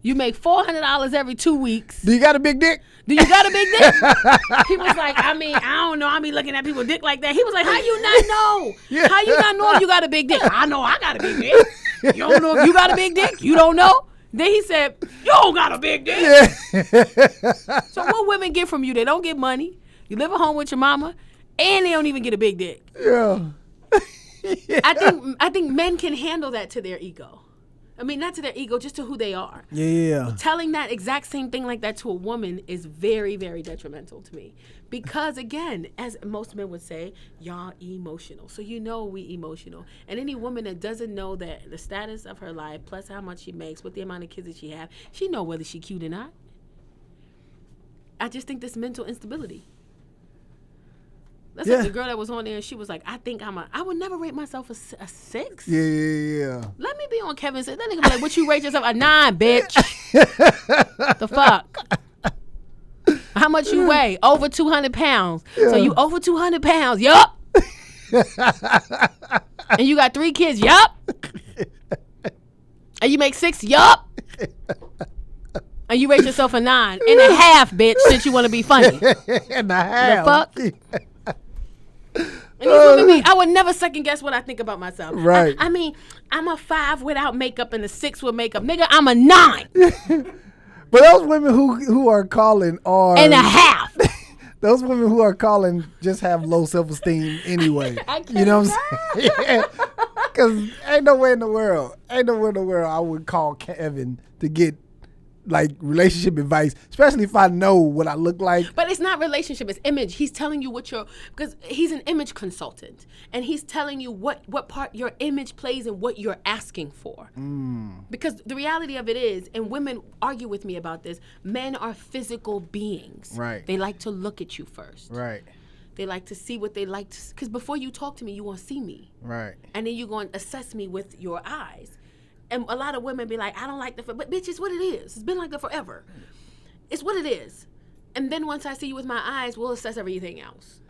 You make $400 every 2 weeks. Do you got a big dick? Do you got a big dick? He was like, I mean, I don't know. I be looking at people's dick like that. He was like, how you not know? Yeah. How you not know if you got a big dick? I know I got a big dick. You don't know if you got a big dick? You don't know? Then he said, you don't got a big dick. Yeah. So what women get from you? They don't get money. You live at home with your mama, and they don't even get a big dick. Yeah. I think men can handle that to their ego. I mean, not to their ego, just to who they are. Yeah. Telling that exact same thing like that to a woman is very, very detrimental to me. Because, again, as most men would say, y'all emotional. So you know we emotional. And any woman that doesn't know that the status of her life, plus how much she makes, with the amount of kids that she have, she know whether she cute or not. I just think this mental instability. That's like the girl that was on there, and she was like, I would never rate myself a 6. Yeah. Let me be on Kevin said. That nigga be like, what you rate yourself? A 9, bitch. The fuck? How much you weigh? Over 200 pounds. So you over 200 pounds. Yup. And you got 3 kids. Yup. And you make 6. Yup. And you rate yourself a 9.5, bitch, since you want to be funny. And a half. The fuck? And I would never second guess what I think about myself. Right. I mean, I'm a 5 without makeup and a 6 with makeup. Nigga, I'm a 9. But those women who are calling are... And a half. Those women who are calling just have low self-esteem anyway. You know what I'm saying? Yeah. Because ain't nowhere in the world I would call Kevin to get like relationship advice, especially if I know what I look like. But it's not relationship, it's image. He's telling you because he's an image consultant, and he's telling you what part your image plays in what you're asking for. Because the reality of it is, and women argue with me about this, men are physical beings. Right. They like to look at you first. Right. They like to see what they like to, because before you talk to me, you want to see me. Right. And then you're going to assess me with your eyes. And a lot of women be like, I don't like but bitch, it's what it is. It's been like that forever. It's what it is. And then once I see you with my eyes, we'll assess everything else.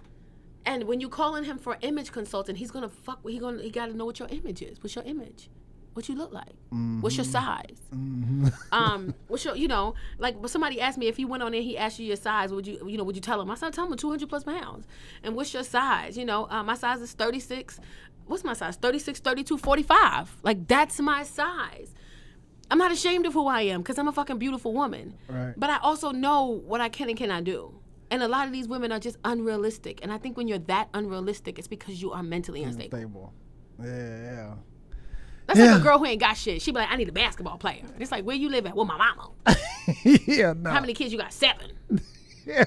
And when you calling him for image consultant, he's gonna he gotta know what your image is. What's your image? What you look like? What's your size? What's your, like when somebody asked me if he went on there, he asked you your size, would you tell him? I said, tell him 200 plus pounds. And what's your size? My size is 36. What's my size? 36, 32, 45. Like, that's my size. I'm not ashamed of who I am because I'm a fucking beautiful woman. Right. But I also know what I can and cannot do. And a lot of these women are just unrealistic. And I think when you're that unrealistic, it's because you are mentally unstable. Yeah. That's like a girl who ain't got shit. She be like, I need a basketball player. And it's like, where you live at? Well, my mama. Yeah, no. How many kids you got? 7. Yeah.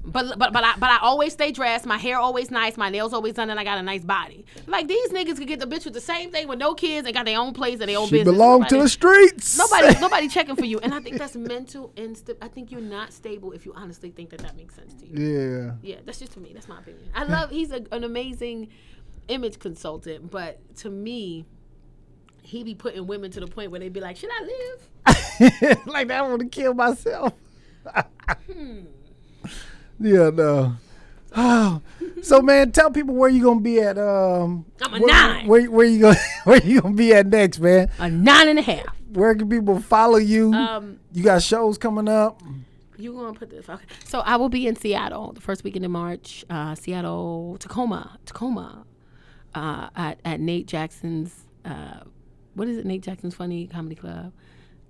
But I always stay dressed. My hair always nice. My nails always done, and I got a nice body. Like these niggas could get the bitch with the same thing with no kids and got their own place and their own She business. belong to the streets. Nobody checking for you, and I think that's mental I think you're not stable if you honestly think that makes sense to you. Yeah. Yeah, that's just to me. That's my opinion. He's an amazing image consultant, but to me, he be putting women to the point where they be like, should I live? Like I want to kill myself. Yeah, no. Oh, so man, tell people where you gonna be at. I'm a 9. Where you gonna be at next, man? A 9.5. Where can people follow you? You got shows coming up. You gonna put this? Okay. So I will be in Seattle the first weekend in March. Tacoma. At Nate Jackson's. What is it? Nate Jackson's Funny Comedy Club.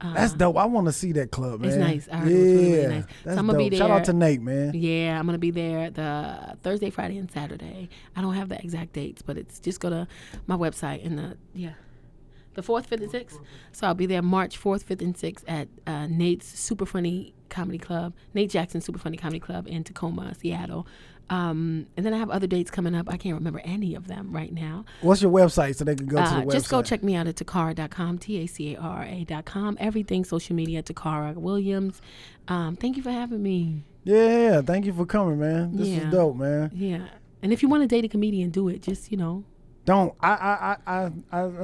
That's dope. I want to see that club, man. It's nice. I heard it was really, really nice. That's so I'm dope. gonna be there. Shout out to Nate, man. Yeah, I'm gonna be there the Thursday, Friday, and Saturday. I don't have the exact dates, but it's just go to my website and the 4th, 5th, and 6th. So I'll be there March 4th, 5th, and 6th at Nate's Super Funny Comedy Club, Nate Jackson's Super Funny Comedy Club in Tacoma, Seattle. And then I have other dates coming up. I can't remember any of them right now. What's your website so they can go to the website? Just go check me out at Tacarra.com, TACARA.com. Everything social media, Tacarra Williams. Thank you for having me. Yeah, thank you for coming, man. This is dope, man. Yeah. And if you want to date a comedian, do it. Just, Don't. I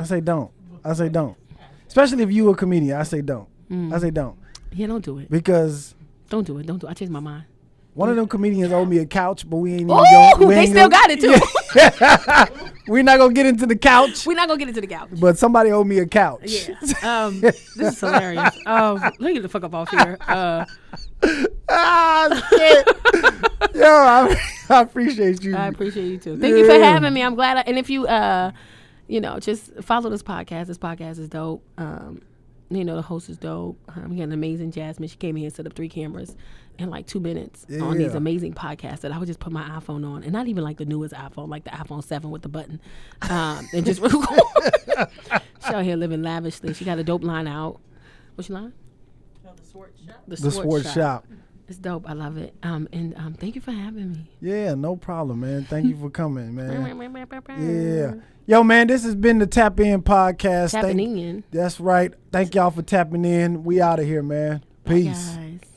say don't. I say don't. Especially if you a comedian, I say don't. I say don't. Yeah, don't do it. Because Don't do it. I changed my mind. one of them comedians owed me a couch, but we ain't even Oh, they still got it too. Yeah. We're not gonna get into the couch. We're not gonna get into the couch. But somebody owed me a couch. Yeah. This is hilarious. Let me get the fuck up off here. Shit. Yo, I appreciate you. I appreciate you too. Thank you for having me. I'm glad. And if you, just follow this podcast. This podcast is dope. The host is dope. We got an amazing Jasmine. She came here and set up 3 cameras in like 2 minutes on these amazing podcasts that I would just put my iPhone on, and not even like the newest iPhone, like the iPhone 7 with the button, and just record. She out here living lavishly. She got a dope line out. What's your line? The Sports Shop. It's dope. I love it. And thank you for having me. Yeah, no problem, man. Thank you for coming, man. Yeah. Yo, man, this has been the Tap In Podcast. Tapping in. That's right. Thank y'all for tapping in. We out of here, man. Peace. Bye, guys.